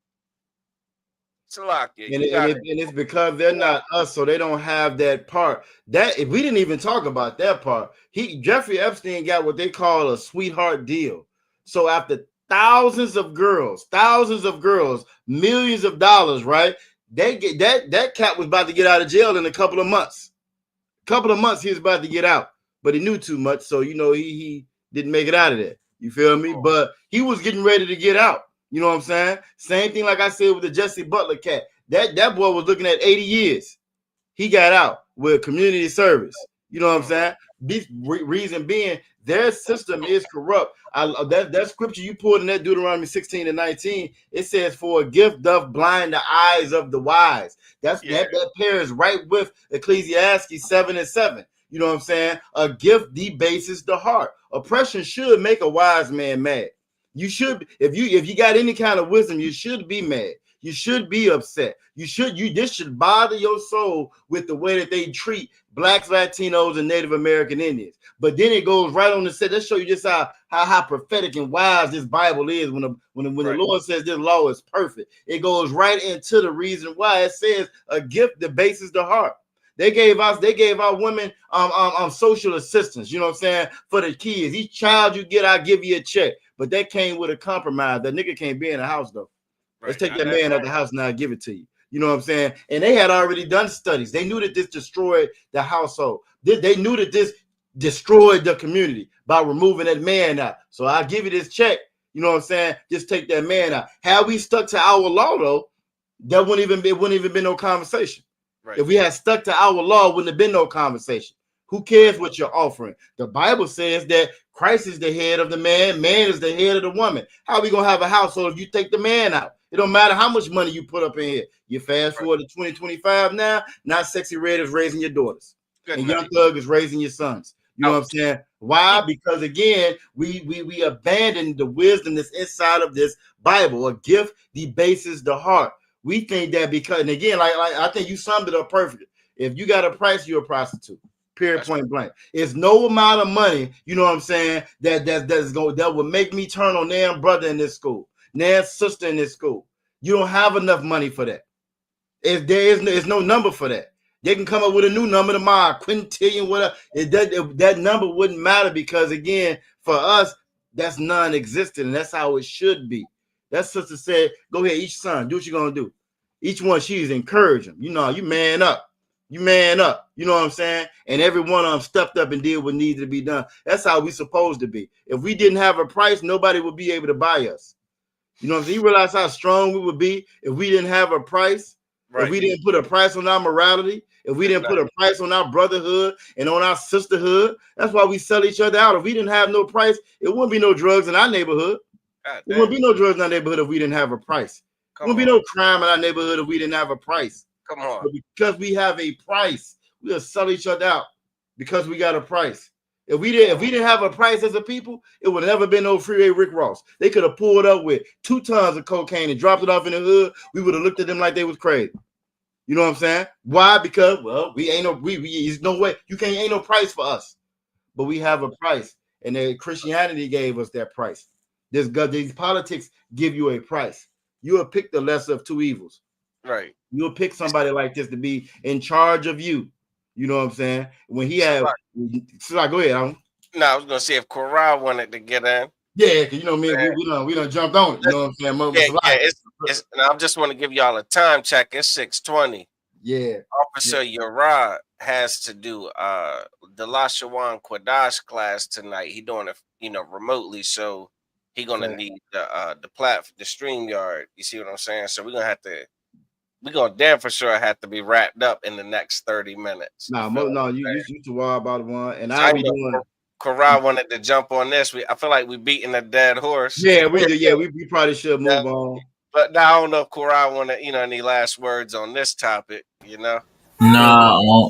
And it's because they're not us, so they don't have that part. That if we didn't even talk about that part, Jeffrey Epstein got what they call a sweetheart deal. So after thousands of girls, millions of dollars, right? They get that cat was about to get out of jail in a couple of months. He was about to get out, but he knew too much, so you know he didn't make it out of there. You feel me? But he was getting ready to get out. You know what I'm saying? Same thing like I said with the Jesse Butler cat. That boy was looking at 80 years. He got out with community service. You know what I'm saying? This reason being their system is corrupt. That scripture you pulled in that Deuteronomy 16 and 19, it says, for a gift doth blind the eyes of the wise. That pairs right with Ecclesiastes 7 and 7. You know what I'm saying? A gift debases the heart. Oppression should make a wise man mad. You should, if you got any kind of wisdom, you should be mad. You should be upset. This should bother your soul with the way that they treat blacks, Latinos, and Native American Indians. But then it goes right on the set. Let's show you just how prophetic and wise this Bible is. When the Lord says this law is perfect, it goes right into the reason why it says a gift debases the heart. They gave our women social assistance, you know what I'm saying, for the kids. Each child you get, I'll give you a check. But that came with a compromise. That nigga can't be in the house though. Let's take that man out the house now and give it to you. You know what I'm saying? And they had already done studies. They knew that this destroyed the household. They knew that this destroyed the community by removing that man out. So I'll give you this check. You know what I'm saying? Just take that man out. Had we stuck to our law though, it wouldn't even be no conversation. Right. If we had stuck to our law, wouldn't have been no conversation. Who cares what you're offering? The Bible says that Christ is the head of the man, man is the head of the woman. How are we gonna have a household if you take the man out? It don't matter how much money you put up in here. You fast forward to 2025 now Sexy Red is raising your daughters. Good And night. Young Thug is raising your sons. You know what I'm saying? Why? Because again, we abandon the wisdom that's inside of this Bible. A gift debases the heart. We think that because, and again, like I think you summed it up perfectly. If you got a price, you're a prostitute. Period. Point blank. It's no amount of money, you know what I'm saying, that will make me turn on damn brother in this school, damn sister in this school. You don't have enough money for that. If there's no number for that. They can come up with a new number tomorrow, quintillion, whatever. That number wouldn't matter because again, for us, that's non-existent, and that's how it should be. That sister said, "Go ahead, each son, do what you're gonna do." Each one, she's encouraging. You know, you man up. You man up. You know what I'm saying? And every one of them stepped up and did what needed to be done. That's how we supposed to be. If we didn't have a price, nobody would be able to buy us. You know what I'm saying? You realize how strong we would be if we didn't have a price, if we didn't put a price on our morality, if we didn't put a price on our brotherhood and on our sisterhood. That's why we sell each other out. If we didn't have no price, it wouldn't be no drugs in our neighborhood. It wouldn't be no drugs in our neighborhood if we didn't have a price. It wouldn't be no crime in our neighborhood if we didn't have a price. Come on. But because we have a price, we'll sell each other out because we got a price. If we didn't have a price as a people, it would never been no freeway Rick Ross. They could have pulled up with 2 tons of cocaine and dropped it off in the hood. We would have looked at them like they was crazy. You know what I'm saying? Why? Because there's no way ain't no price for us, but we have a price, and then Christianity gave us that price. These politics give you a price. You will pick the lesser of two evils. Right. You'll pick somebody like this to be in charge of you. You know what I'm saying? When he had, so go ahead. No, I was gonna see if Corral wanted to get in. Yeah, because you know me, we done jumped on it. You know what I'm saying? It's and I just want to give y'all a time check. It's 6:20. Yeah. Officer Yara has to do the Lashawan Quadash class tonight. He doing it, remotely, so he gonna need the stream yard. You see what I'm saying? So we're gonna damn for sure have to be wrapped up in the next 30 minutes. You to worry about one, and so I'll be doing. Corral wanted to jump on this. I feel like we beating a dead horse. Yeah, we do. Yeah, we probably should move on. But now I don't know if Corral wanted, any last words on this topic. Nah,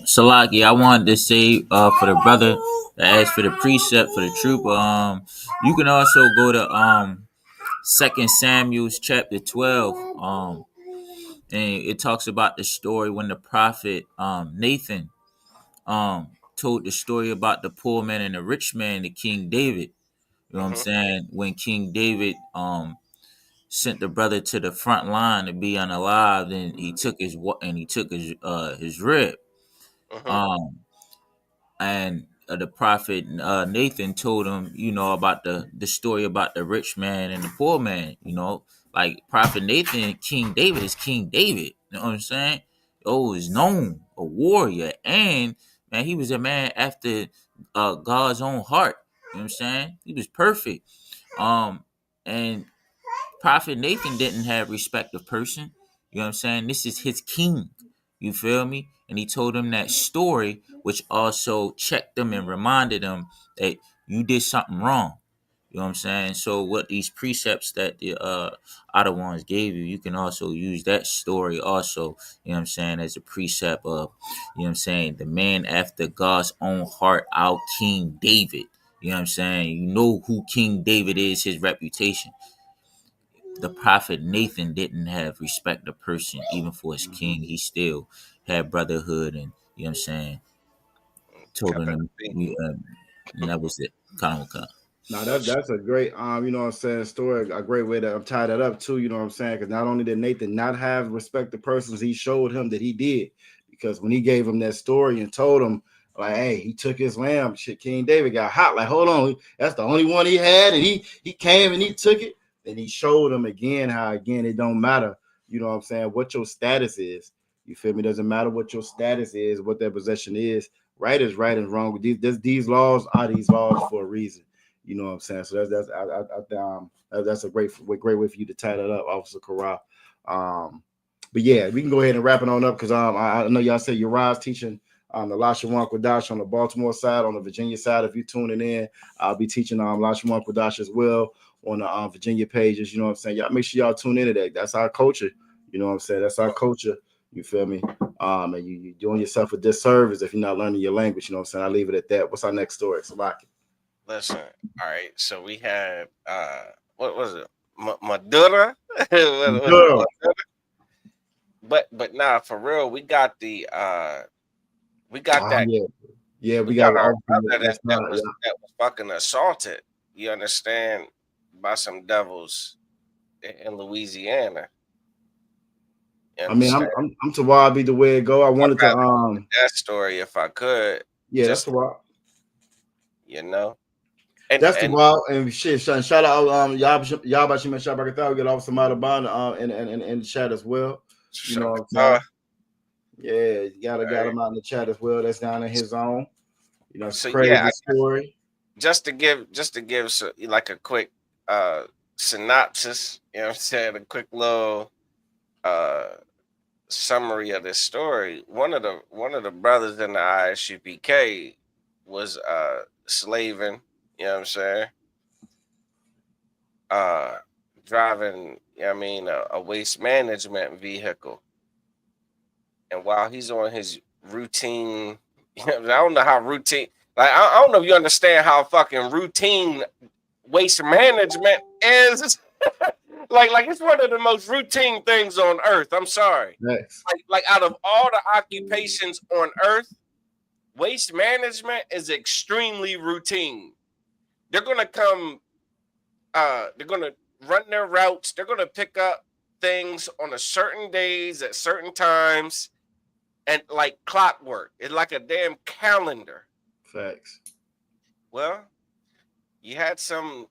Salaki, I wanted to say for the brother that asked for the precept for the trooper, you can also go to 2 Samuel chapter 12. And it talks about the story when the prophet Nathan told the story about the poor man and the rich man to King David. You know what I'm saying? When King David sent the brother to the front line to be unalived, and he took his rib. And the prophet Nathan told him, about the story about the rich man and the poor man. Like prophet Nathan, King David is King David. You know what I'm saying? Is known a warrior, and man, he was a man after God's own heart. You know what I'm saying? He was perfect. And Prophet Nathan didn't have respect of person. You know what I'm saying? This is his king. You feel me? And he told him that story, which also checked him and reminded him that you did something wrong. You know what I'm saying? So what these precepts that the other ones gave you, you can also use that story also, you know what I'm saying, as a precept of, you know what I'm saying, the man after God's own heart, our King David. You know what I'm saying? You know who King David is, his reputation. The prophet Nathan didn't have respect of person, even for his king. He still had brotherhood, and you know what I'm saying, told him, and that was it. Kind of. Now that's a great you know what I'm saying, story, a great way to tie that up too, you know what I'm saying? Because not only did Nathan not have respect of persons, he showed him that he did. Because when he gave him that story and told him, like, hey, he took his lamb, King David got hot, like, hold on, that's the only one he had, and he came and he took it. And he showed him again how, again, it don't matter, you know what I'm saying, what your status is. You feel me? Doesn't matter what your status is, what their possession is. Right is right and wrong. These laws are these laws for a reason. You know what I'm saying? So that's a great way for you to tie that up, Officer Corral. But yeah, we can go ahead and wrap it on up because I know y'all say Uriah's teaching Lashawan Kwadash on the Baltimore side, on the Virginia side. If you're tuning in, I'll be teaching Lashawan Kwadash as well on the Virginia pages. You know what I'm saying? Y'all make sure y'all tune into that. That's our culture. You know what I'm saying? That's our culture. You feel me? And you're doing yourself a disservice if you're not learning your language. You know what I'm saying? I'll leave it at that. What's our next story? Salaki. Listen, all right. So we had what was it? Madura? Girl. But nah, for real, we got the we got that. Yeah, we got got our brother that was fucking assaulted. You understand? By some devils in Louisiana. I mean, I'm to why be the way it go. I wanted to that story if I could. Yeah, that's the wild. You know. That's the wild and shit. Shout out Yabashim Shabakatha. We get off some out of bond in the chat as well. You know what I'm saying? Yeah, you got him out in the chat as well. That's down in his zone. You know, it's a crazy story. Just to give like a quick synopsis, you know what I'm saying? A quick little summary of this story. One of the brothers in the ISUPK was slaving, you know what I'm saying? Driving, you know what I mean, a waste management vehicle. And while he's on his routine, you know, I don't know how routine, like I don't know if you understand how fucking routine waste management is. like it's one of the most routine things on earth. I'm sorry. Nice. Like out of all the occupations on earth, waste management is extremely routine. They're gonna come, they're gonna run their routes, they're gonna pick up things on a certain days at certain times, and like clockwork. It's like a damn calendar. Facts. Well, you had some.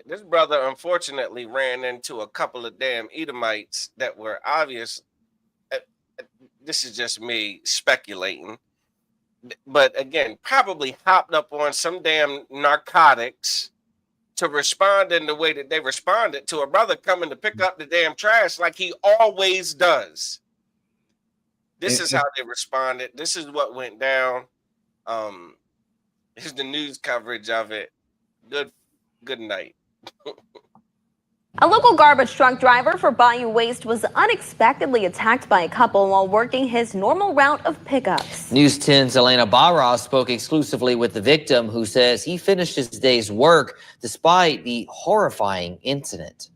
This brother unfortunately ran into a couple of damn Edomites that were obvious. This is just me speculating, but again, probably hopped up on some damn narcotics to respond in the way that they responded to a brother coming to pick up the damn trash like he always does. This is how they responded. This is what went down. Here's the news coverage of it. Good night. A local garbage truck driver for Bayou Waste was unexpectedly attacked by a couple while working his normal route of pickups. News 10's Elena Barra spoke exclusively with the victim, who says he finished his day's work despite the horrifying incident.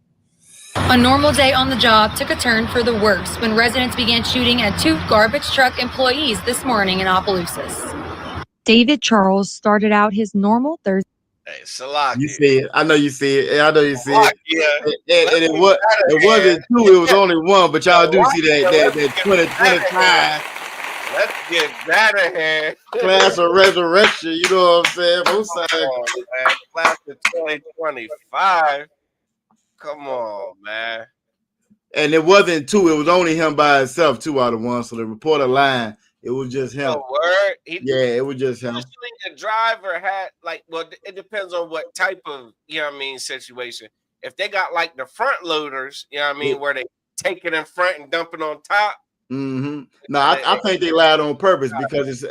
A normal day on the job took a turn for the worse when residents began shooting at two garbage truck employees this morning in Opelousas. David Charles started out his normal Thursday. Hey, Salaki. You see it. I know you see it. I know you see it. Yeah. And it wasn't two, it was only one, but y'all do see that 2025. Let's get that ahead. Class of resurrection, you know what I'm saying? Both sides. Man. Class of 2025. Come on, man. And it wasn't two, it was only him by himself, 2 out of 1. So the reporter line, it was just him. Word? It was just him. Usually the driver had it depends on what type of, you know what I mean, situation. If they got like the front loaders, you know what I mean, where they take it in front and dump it on top. Mm-hmm. No, I think they lied on purpose because it's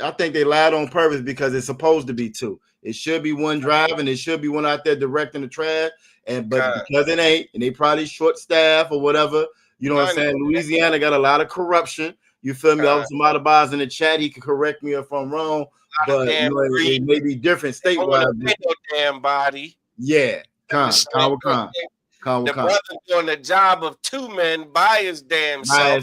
supposed to be two. It should be one driving, it should be one out there directing the trash, but because it ain't, and they probably short staff or whatever, you know what I'm saying? Louisiana got a lot of corruption. You feel me? Somebody buys in the chat, he can correct me if I'm wrong, but you know, it may be different statewide. Damn body. Yeah, the brother doing the job of two men by his damn self.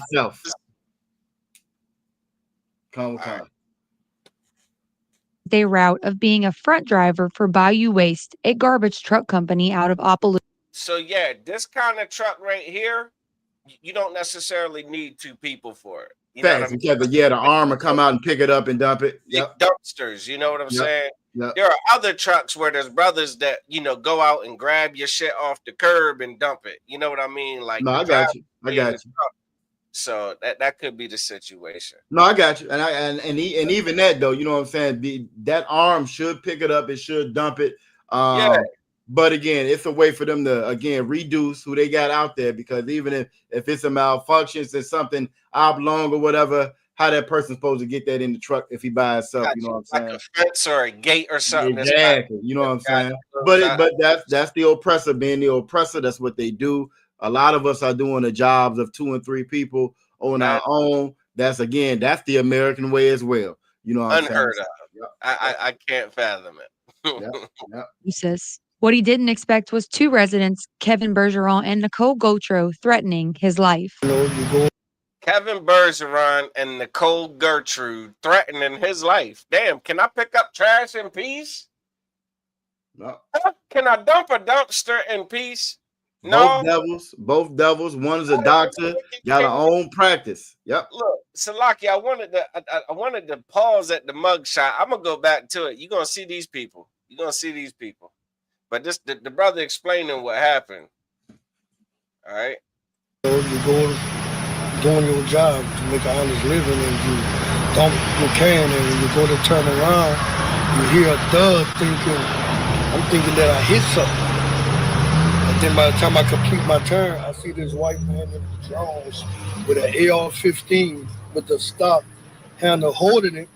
Day route of being a front driver for Bayou Waste, a garbage truck company out of Opelousas. So yeah, this kind of truck right here, you don't necessarily need two people for it. You know what I mean? The arm will come out and pick it up and dump it. Dumpsters, you know what I'm saying? Yep. There are other trucks where there's brothers that, you know, go out and grab your shit off the curb and dump it. You know what I mean? Like, no, I got you. So that could be the situation. No, I got you. And even that though, you know what I'm saying? That arm should pick it up, it should dump it. But again, it's a way for them to again reduce who they got out there, because even if it's a malfunctions and something oblong or whatever, how that person's supposed to get that in the truck if he by himself? You know what I'm like saying? a fence or a gate or something. Exactly. You know what I'm saying? But that's the oppressor being the oppressor. That's what they do. A lot of us are doing the jobs of 2 and 3 people on our own. That's the American way as well. You know what I'm saying? Unheard of. Yep. I can't fathom it. Yep. What he didn't expect was two residents, Kevin Bergeron and Nicole Gautreaux, threatening his life. Kevin Bergeron and Nicole Gertrude threatening his life. Damn, can I pick up trash in peace? No. Can I dump a dumpster in peace? No. Both devils. One's a doctor, got her own practice. Yep. Look, Salaki, I wanted to pause at the mug shot. I'm gonna go back to it. You're gonna see these people. But this the brother explaining what happened. All right. You go doing your job to make an honest living, and you dump your can, and when you go to turn around, you hear a thud I'm thinking that I hit something. And then by the time I complete my turn, I see this white man in the drones with an AR-15 with the stock handle holding it,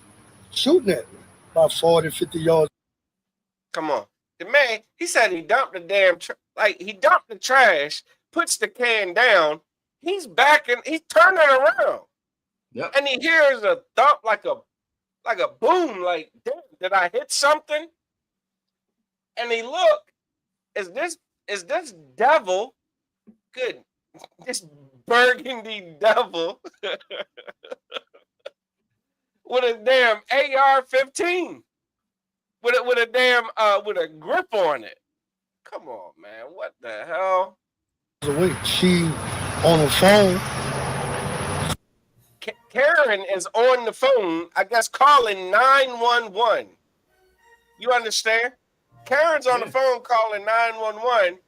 shooting at me about 40, 50 yards. Come on. The man, he said he dumped the damn, he dumped the trash, puts the can down, he's backing, he's turning around. Yep. And he hears a thump like a boom, like, damn, did I hit something? And he look, is this devil, this burgundy devil with a damn AR-15 with a damn with a grip on it. Come on, man, what the hell? She on the phone. Karen is on the phone, I guess, calling 911. You understand? Karen's on the phone calling 911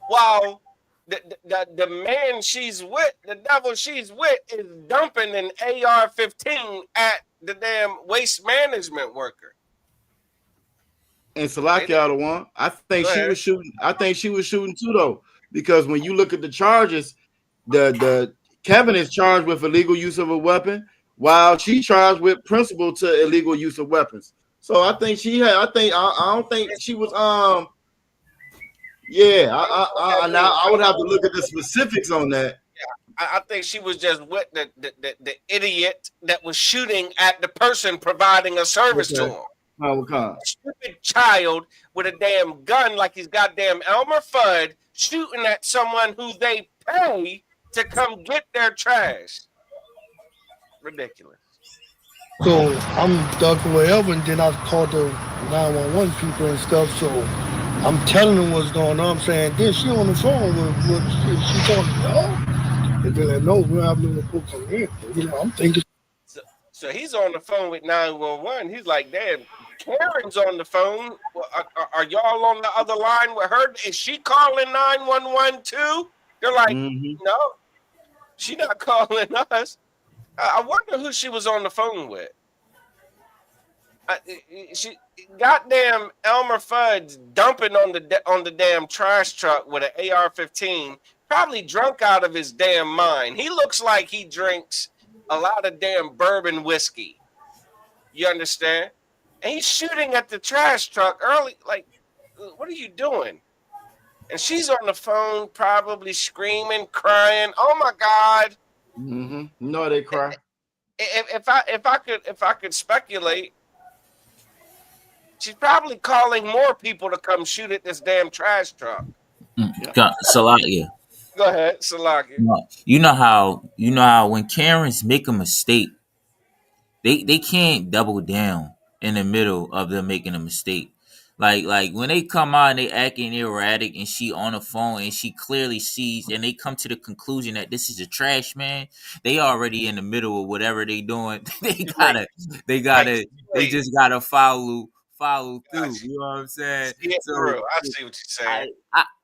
while the man she's with, the devil she's with, is dumping an AR-15 at the damn waste management worker. And Salaki out of one. I think she was shooting too, though, because when you look at the charges, the Kevin is charged with illegal use of a weapon, while she charged with principal to illegal use of weapons. So I think she had. I don't think she was. Yeah. I would have to look at the specifics on that. Yeah, I think she was just with the idiot that was shooting at the person providing a service to him. A stupid child with a damn gun like he's goddamn Elmer Fudd shooting at someone who they pay to come get their trash. Ridiculous. So I'm ducking wherever, and then I called the 911 people and stuff. So I'm telling them what's going on. I'm saying, then she on the phone with she talking to y'all? And they're like, no, we don't have no report from here. You know, I'm thinking. So he's on the phone with 911. He's like, damn, Karen's on the phone. Are y'all on the other line with her? Is she calling 911 too? They're like, no, she's not calling us. I wonder who she was on the phone with. She goddamn Elmer Fudd's dumping on the damn trash truck with an AR-15, probably drunk out of his damn mind. He looks like he drinks a lot of damn bourbon whiskey. You understand? And he's shooting at the trash truck early. Like, what are you doing? And she's on the phone, probably screaming, crying. Oh my God! No, they cry. If I could speculate, she's probably calling more people to come shoot at this damn trash truck. Salakia. Go ahead, Salakia. You know how when Karens make a mistake, they can't double down in the middle of them making a mistake. Like when they come out and they acting erratic and she on the phone and she clearly sees and they come to the conclusion that this is a trash man, they already in the middle of whatever they doing. They just gotta follow through. You know what I'm saying? Yeah, so, I see what you're saying.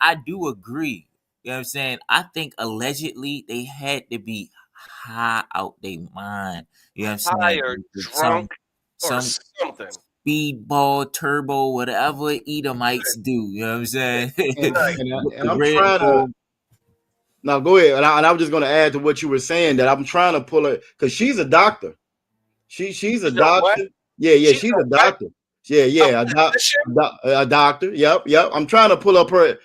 I do agree. You know what I'm saying? I think allegedly they had to be high out their mind. You know what I'm saying? High or drunk or something. speedball, turbo, whatever Edomites do. You know what I'm saying? And I'm Red trying Bull. to. Now go ahead, and I was just going to add to what you were saying that I'm trying to pull her because she's a doctor. She's a doctor. Yeah, she's a doctor. Yeah, a doctor. Yep. I'm trying to pull up her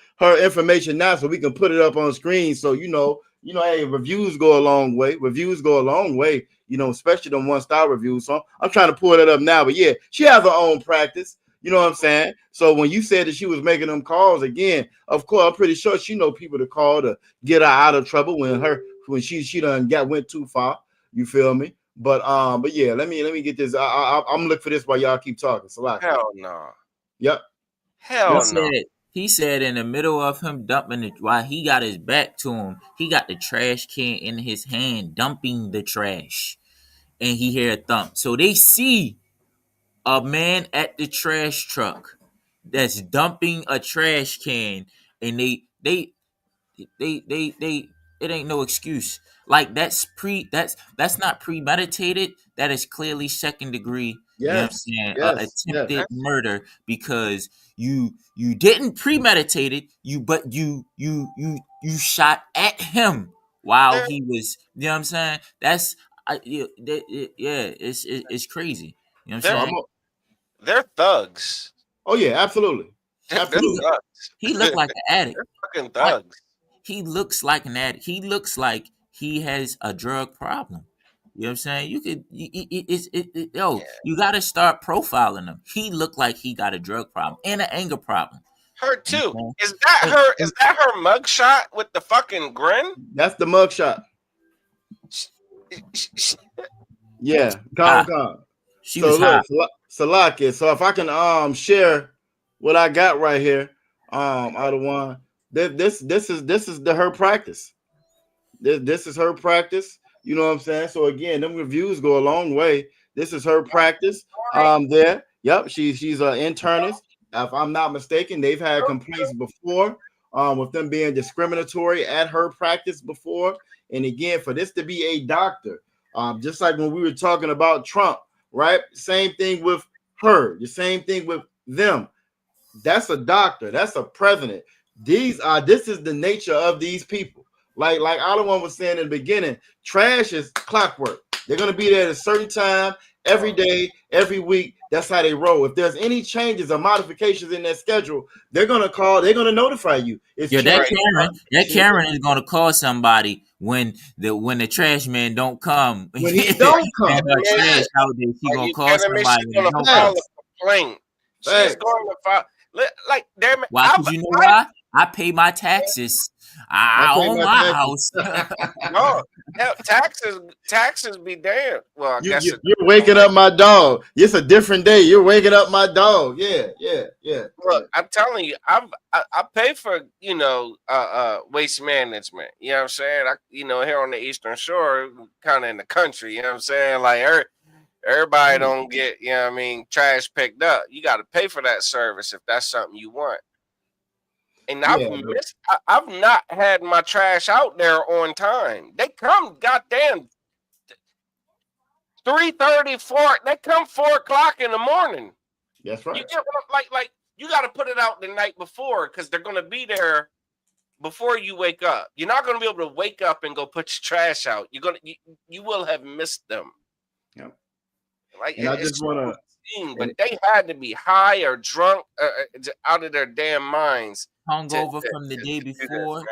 information now so we can put it up on screen. So hey, reviews go a long way. Especially the 1-star reviews. So I'm trying to pull it up now. But yeah, she has her own practice. You know what I'm saying? So when you said that she was making them calls again, of course, I'm pretty sure she know people to call to get her out of trouble when she done went too far. You feel me? But yeah, let me get this. I'm looking for this while y'all keep talking. Hell no. Yep. Hell no. He said in the middle of him dumping it, while he got his back to him, he got the trash can in his hand, dumping the trash, and he hear a thump. So they see a man at the trash truck that's dumping a trash can, and they it ain't no excuse. Like that's not premeditated. That is clearly second degree. You know what I'm saying? Attempted murder, because you didn't premeditate it. You shot at him while he was. You know what I'm saying? That's it's crazy. You know what I'm saying? They're thugs. Oh yeah, absolutely. He looked like an addict. They're fucking thugs. He looks like an addict. He looks like he has a drug problem. You know what I'm saying? You got to start profiling him. He looked like he got a drug problem and an anger problem. Her too. Is that her mugshot with the fucking grin? That's the mugshot. Yeah, calm. She was hot. Salakia. So if I can share what I got right here, out of one. This is her practice. This is her practice. You know what I'm saying? So again, them reviews go a long way. This is her practice. There. Yep. She's an internist. If I'm not mistaken, they've had complaints before with them being discriminatory at her practice before. And again, for this to be a doctor, just like when we were talking about Trump, right? Same thing with her. The same thing with them. That's a doctor. That's a president. This is the nature of these people. Like Alawan was saying in the beginning, trash is clockwork. They're gonna be there at a certain time every day, every week. That's how they roll. If there's any changes or modifications in their schedule, they're gonna call. They're gonna notify you. That Karen is gonna call somebody when the trash man don't come. When he don't come, trash out there, she gonna call somebody. She's gonna file a complaint. She's going to file. Like, damn it. Why? Because you know why? I pay my taxes. I own my house. No, hell, taxes be damned. Well, I guess you're waking up my dog. It's a different day. You're waking up my dog. Yeah. Look, I'm telling you, I pay for waste management. You know what I'm saying? Here on the Eastern Shore, kind of in the country. You know what I'm saying? Like everybody don't get trash picked up. You got to pay for that service if that's something you want. And I've not had my trash out there on time. They come goddamn 3:30, 4. They come 4 o'clock in the morning. That's right. You get like you got to put it out the night before because they're gonna be there before you wake up. You're not gonna be able to wake up and go put your trash out. You will have missed them. Yep. Like, and I just want to. But they had to be high or drunk, out of their damn minds. Hungover from the day before,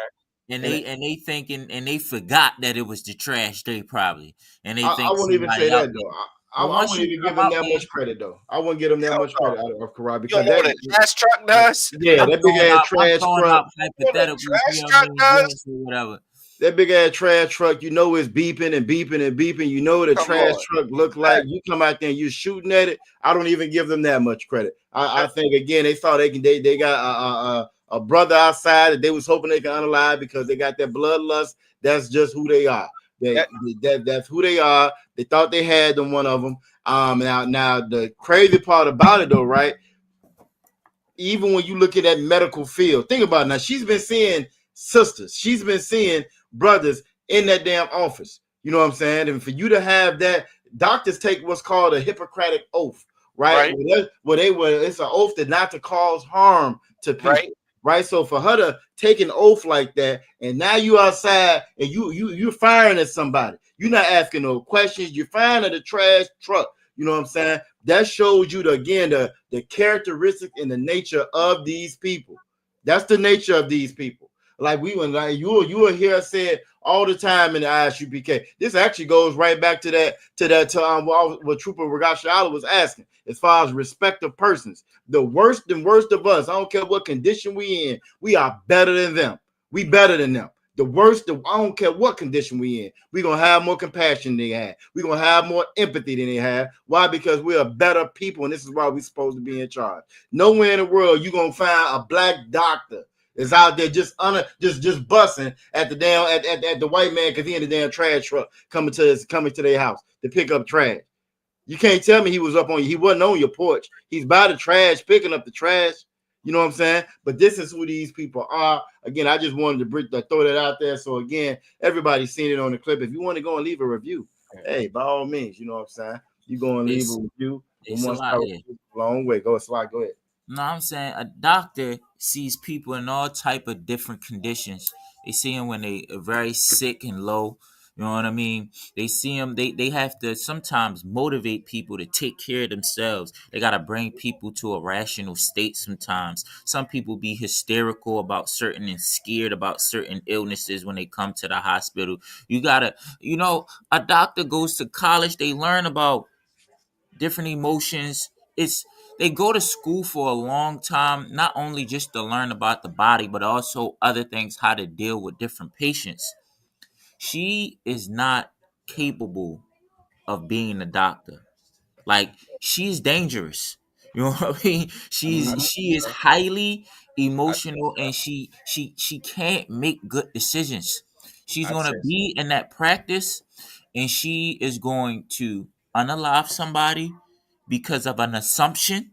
and they thinking, and they forgot that it was the trash day probably, and they think. I wouldn't even say that though. I wouldn't even give them that much credit though. I wouldn't give them that much credit out of Karai because what a trash truck does. Yeah, that big ass trash truck. Whatever. That big ass trash truck, it's beeping and beeping and beeping. You know what a trash truck look like. You come out there and you're shooting at it. I don't even give them that much credit. I think again they thought they got a brother outside that they was hoping they can unalive because they got that bloodlust. That's just who they are. That's who they are. They thought they had them, one of them. Now the crazy part about it though, right? Even when you look at that medical field, think about it. Now she's been seeing sisters. She's been seeing brothers in that damn office. You know what I'm saying? And for you to have that, doctors take what's called a Hippocratic oath, right? It's an oath that not to cause harm to people, right? So for her to take an oath like that, and now you outside and you're firing at somebody, you're not asking no questions, you're firing at a trash truck. You know what I'm saying? That shows you the characteristics and the nature of these people. That's the nature of these people. Like you will hear us say it all the time in the ISUPK. This actually goes right back to what Trooper Regashiala was asking, as far as respect of persons. The worst of us, I don't care what condition we in, we are better than them. We better than them. I don't care what condition we in. We're going to have more compassion than they have. We're going to have more empathy than they have. Why? Because we're better people, and this is why we're supposed to be in charge. Nowhere in the world you're going to find a black doctor is out there just busting at the damn at the white man because he in the damn trash truck coming to their house to pick up trash. You can't tell me he was up on you. He wasn't on your porch. He's by the trash, picking up the trash. You know what I'm saying? But this is who these people are. Again, I just wanted to throw that out there. So again, everybody's seen it on the clip. If you want to go and leave a review, hey, by all means, you know what I'm saying? You go and leave a review. It's a lot, yeah. Long way. Go ahead. No, I'm saying a doctor sees people in all type of different conditions. They see them when they are very sick and low. You know what I mean? They see them. They have to sometimes motivate people to take care of themselves. They got to bring people to a rational state sometimes. Some people be hysterical about certain and scared about certain illnesses when they come to the hospital. You got to, a doctor goes to college. They learn about different emotions. They go to school for a long time, not only just to learn about the body, but also other things, how to deal with different patients. She is not capable of being a doctor. Like, she's dangerous. You know what I mean? She is highly emotional, and she can't make good decisions. She's gonna be in that practice, and she is going to unalive somebody because of an assumption.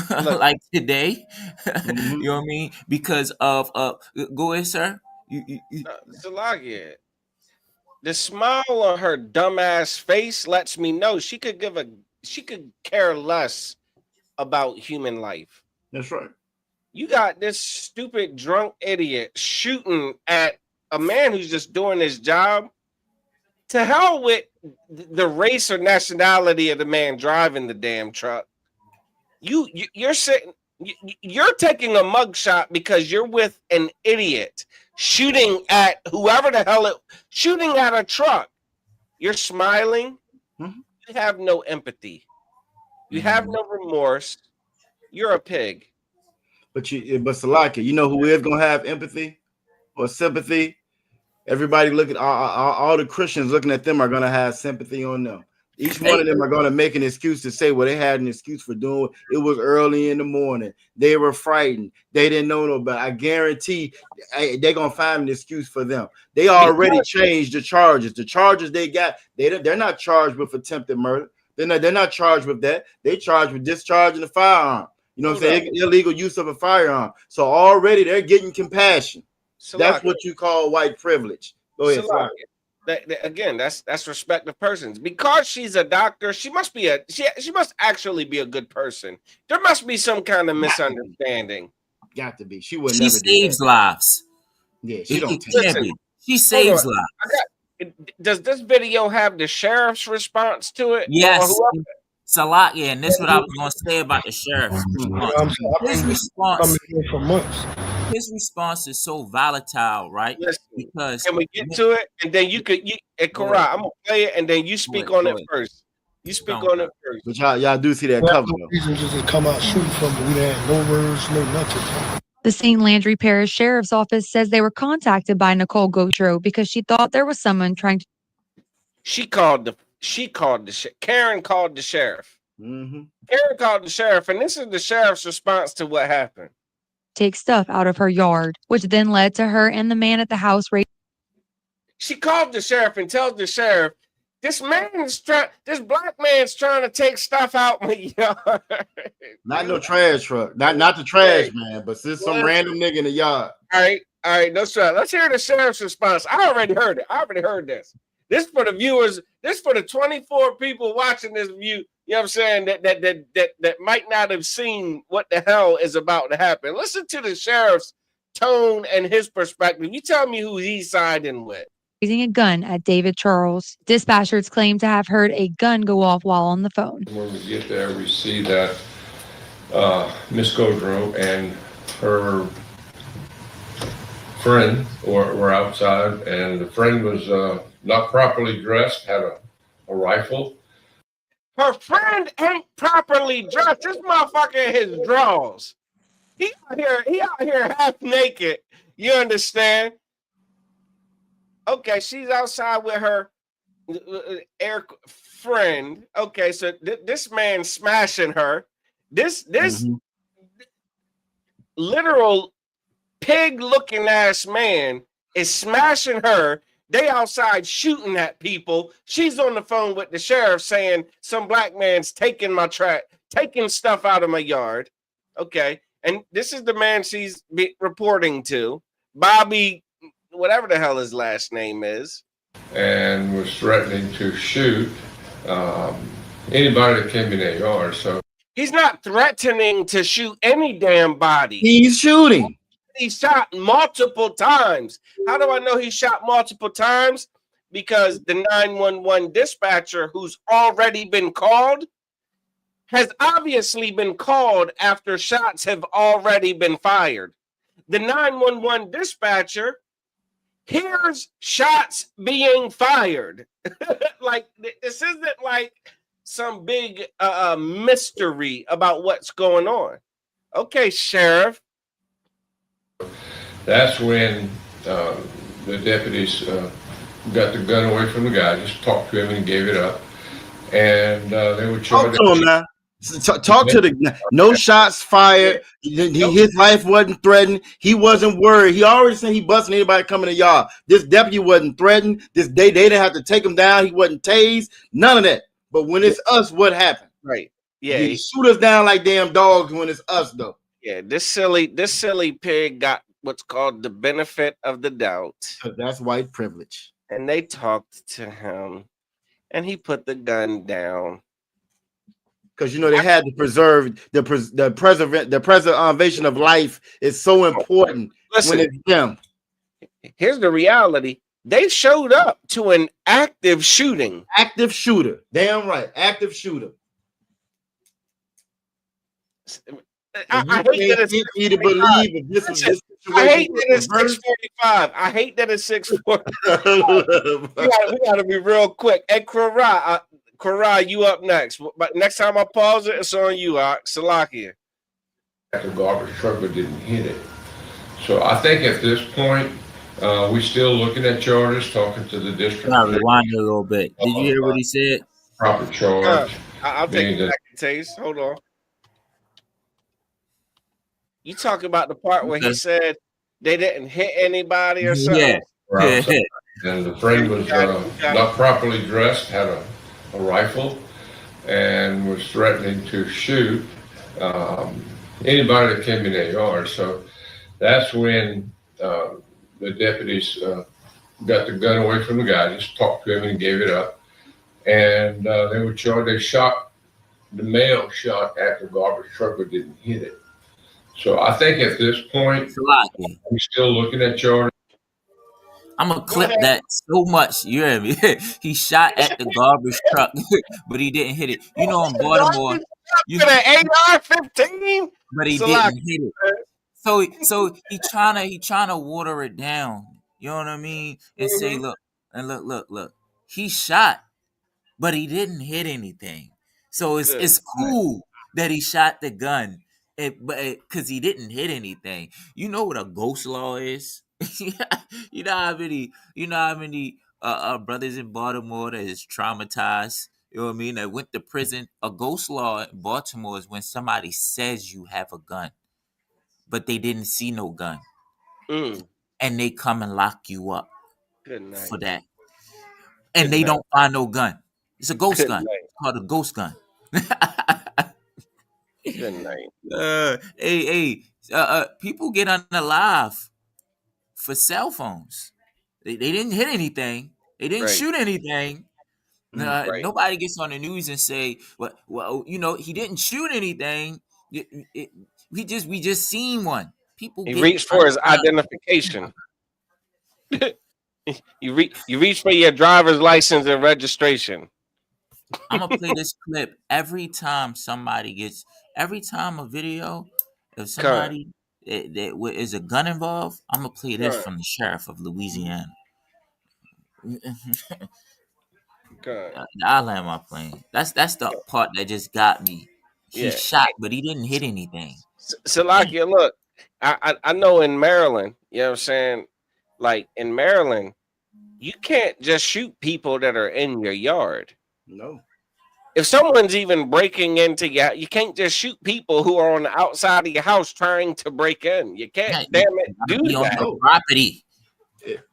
Like today, you know what I mean? Because of go ahead, sir. Salagia, the smile on her dumbass face lets me know she could care less about human life. That's right. You got this stupid drunk idiot shooting at a man who's just doing his job. To hell with the race or nationality of the man driving the damn truck. You're sitting. You're taking a mugshot because you're with an idiot shooting at whoever the hell shooting at a truck. You're smiling. You have no empathy. You have no remorse. You're a pig. But Salaka, you know who is gonna have empathy or sympathy? Everybody looking, all the Christians looking at them are gonna have sympathy on them. Each one of them are gonna make an excuse to say, well, they had an excuse for doing it. It was early in the morning. They were frightened. They didn't know nobody. I guarantee they're gonna find an excuse for them. They already changed the charges. The charges they got, they're not charged with attempted murder. They're not charged with that. They charged with discharging a firearm. You know what I'm saying? Illegal use of a firearm. So already they're getting compassion. That's what you call white privilege. Go ahead. Again, that's respect of persons. Because she's a doctor, she must actually be a good person. There must be some kind of misunderstanding. Got to be. She saves lives. Yeah, she don't. She saves lives. Does this video have the sheriff's response to it? Yes. It's a lot, yeah, and this is what I was going to say about the sheriff's response. His response is so volatile, right? Listen, because can we get to it? And then I'm gonna play it, and then you speak on it first. You speak on it first. But y'all do see that cover. Just come out shooting from we had no words, no nothing. The St. Landry Parish Sheriff's Office says they were contacted by Nicole Gautreaux because she thought there was someone trying to. Karen called the sheriff. Karen called the sheriff, and this is the sheriff's response to what happened. Take stuff out of her yard, which then led to her and the man at the house. She called the sheriff and tells the sheriff, this black man's trying to take stuff out my yard. Not no trash truck. Not the trash man, but just some random nigga in the yard. All right, no stress. Let's hear the sheriff's response. I already heard it. I already heard this. This for the viewers. This for the 24 people watching this You know what I'm saying? That might not have seen what the hell is about to happen. Listen to the sheriff's tone and his perspective. You tell me who he's siding with. Raising a gun at David Charles. Dispatchers claim to have heard a gun go off while on the phone. When we get there, we see that Miss Godreau and her friend were outside, and the friend was not properly dressed, had a rifle. Her friend ain't properly dressed. This motherfucker in his drawers. He out here half naked. You understand? Okay, she's outside with her air friend. Okay, so this man smashing her. This literal pig-looking ass man is smashing her. They outside shooting at people. She's on the phone with the sheriff saying some black man's taking my track, taking stuff out of my yard. Okay, and this is the man she's reporting to, Bobby, whatever the hell his last name is, and was threatening to shoot anybody that came in their yard. So he's not threatening to shoot any damn body. He's shooting. He shot multiple times. How do I know he shot multiple times? Because the 911 dispatcher, who's already been called, has obviously been called after shots have already been fired. The 911 dispatcher hears shots being fired. Like, this isn't like some big mystery about what's going on. Okay, Sheriff. that's when the deputies got the gun away from the guy, just talked to him and gave it up. And they were Talk to him now. Talk to the no shots fired. His life wasn't threatened. He wasn't worried. He already said he busting anybody coming to the yard. This deputy wasn't threatened. They didn't have to take him down. He wasn't tased. None of that. But when it's us, what happened? Right. Yeah. He shoot us down like damn dogs when it's us, though. Yeah. This silly pig got what's called the benefit of the doubt. That's white privilege. And they talked to him, and he put the gun down. Because they had to preserve the preservation of life is so important. Listen, when it's them. Here's the reality. They showed up to an active shooting. Active shooter. Damn right. Active shooter. I hate that it's 6:45. I hate that it's 6:45. we gotta be real quick. Hey, Karai, you up next. But next time I pause it, it's on you, Salakia. The garbage truck didn't hit it. So I think at this point, we're still looking at charges, talking to the district. I'll rewind a little bit. Did you hear what he said? Proper charge. I'll take it back and taste. Hold on. You talking about the part where he said they didn't hit anybody or something? Yeah. Right. And the friend was not properly dressed, had a rifle, and was threatening to shoot anybody that came in their yard. So that's when the deputies got the gun away from the guy, just talked to him and gave it up. And they were charged. They shot, the male shot at the garbage truck but didn't hit it. So I think at this point, we're still looking at charges. I'm gonna clip that so much. You hear me? He shot at the garbage truck, but he didn't hit it. In Baltimore, an AR-15, but he didn't hit it. So he trying to water it down. You know what I mean? And say, look. He shot, but he didn't hit anything. So it's cool that he shot the gun, because he didn't hit anything. You know what a ghost law is? You know how many brothers in Baltimore that is traumatized. You know what I mean? That went to prison. A ghost law in Baltimore is when somebody says you have a gun, but they didn't see no gun, and they come and lock you up for that, and they don't find no gun. It's a ghost gun. It's called a ghost gun. Good night. People get unalive for cell phones. They didn't hit anything. They didn't shoot anything, Right. Nobody gets on the news and say, well, he didn't shoot anything. We just seen one. People He get reached for his identification. You reach for your driver's license and registration. I'm gonna play this clip every time a video of somebody that is a gun involved. I'm gonna play this from the sheriff of Louisiana. I land my plane. That's the part that just got me. He shot, but he didn't hit anything. Salakia, look, I know in Maryland, you know what I'm saying? Like in Maryland, you can't just shoot people that are in your yard. No. If someone's even breaking into you can't just shoot people who are on the outside of your house trying to break in. You can't, damn it, do that. On property.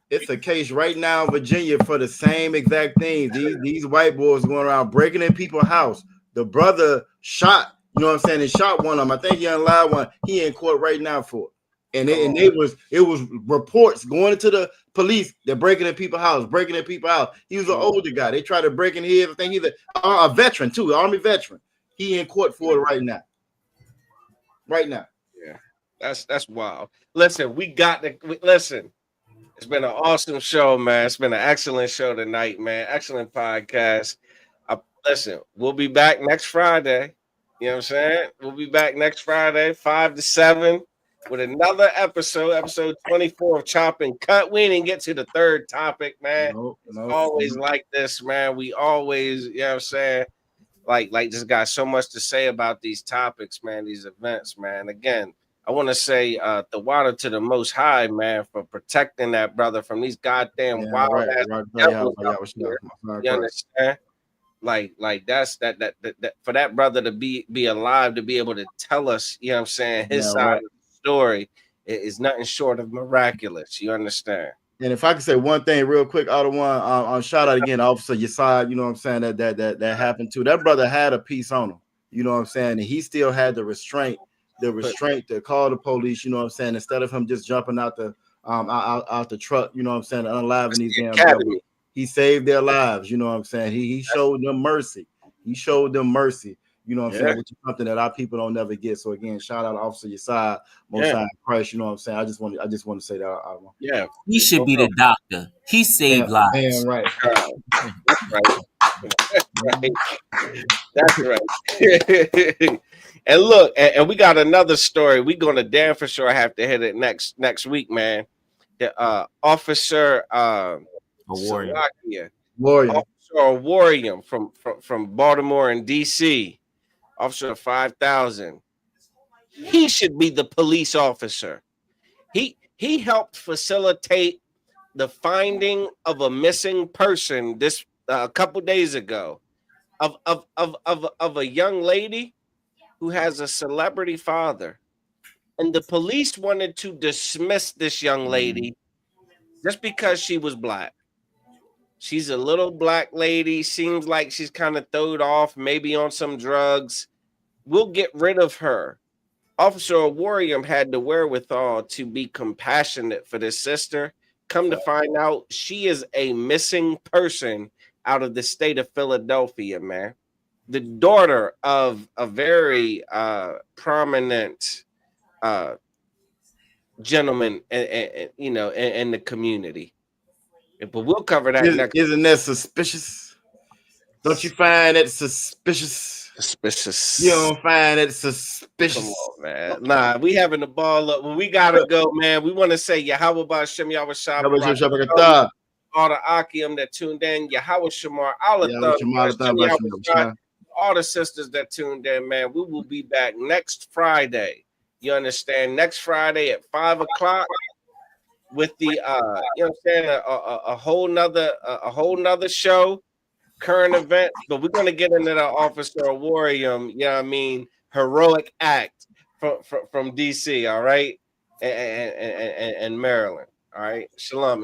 It's a case right now in Virginia for the same exact thing. These white boys going around breaking in people's house. The brother shot, you know what I'm saying, and shot one of them. I think he unalive one. He in court right now for it. And it was reports going into the police. They're breaking in people's house, He was an older guy. They tried to break in his. I think he's a veteran too, Army veteran. He in court for it right now. Yeah, that's wild. Listen, listen. It's been an awesome show, man. It's been an excellent show tonight, man. Excellent podcast. Listen, we'll be back next Friday. You know what I'm saying? We'll be back next Friday, 5 to 7. With another episode 24 of Chop and Cut. We didn't get to the third topic, man. Always like this, man. We always, you know what I'm saying, like just got so much to say about these topics, man, these events, man. Again, I want to say the water to the Most High, man, for protecting that brother from these goddamn wild ass devils out here. You understand? Like that's that for that brother to be alive, to be able to tell us, you know what I'm saying, his side of the story is nothing short of miraculous. You understand? And if I could say one thing real quick, on shout out again, Officer Yasad, you know what I'm saying, that happened too. That brother had a piece on him, you know what I'm saying, and he still had the restraint to call the police, you know what I'm saying, instead of him just jumping out the truck, you know what I'm saying, unaliving these damn devils. He saved their lives, you know what I'm saying. He showed them mercy. You know what I'm saying, which is something that our people don't never get. So again, shout out to Officer Yasad, Most High Christ. You know what I'm saying. I just want to say that. He should be the doctor. He saved lives. Damn right. That's right. And look, and we got another story. We're gonna damn for sure have to hit it next week, man. The Officer Warrior Officer Warrior from Baltimore and DC. Officer 5,000. He should be the police officer. He helped facilitate the finding of a missing person this a couple days ago of a young lady who has a celebrity father, and the police wanted to dismiss this young lady just because she was black. She's a little black lady, seems like she's kind of throwed off, maybe on some drugs. We'll get rid of her. Officer Warrior had the wherewithal to be compassionate for this sister. Come to find out, she is a missing person out of the state of Philadelphia, man. The daughter of a very prominent gentleman, in the community. But we'll cover that next. Isn't that suspicious? Don't you find it suspicious? Suspicious. You don't find it suspicious? Come on, man. Nah, we having the ball up. Well, we gotta go, man. We want to say Yahweh B'Shem Yahweh Shabbat. All the Akim that tuned in, Yahweh Shamar, all the sisters that tuned in, man. We will be back next Friday. You understand? Next Friday at 5 o'clock. With the you know what I'm saying, a whole nother show, current event, but we're gonna get into the Officer Warrior, you know what I mean, heroic act from DC, all right, and Maryland, all right. Shalom.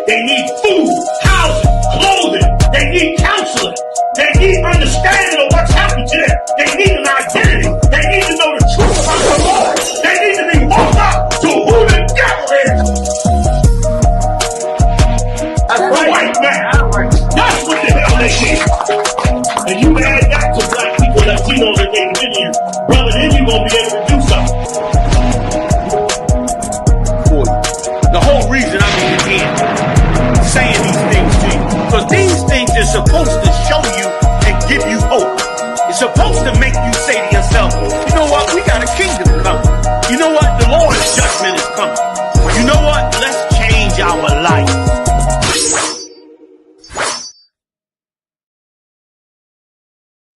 They need food, housing, clothing. They need counseling. They need understanding of what's happened to them. They need an identity. They supposed to show you and give you hope. It's supposed to make you say to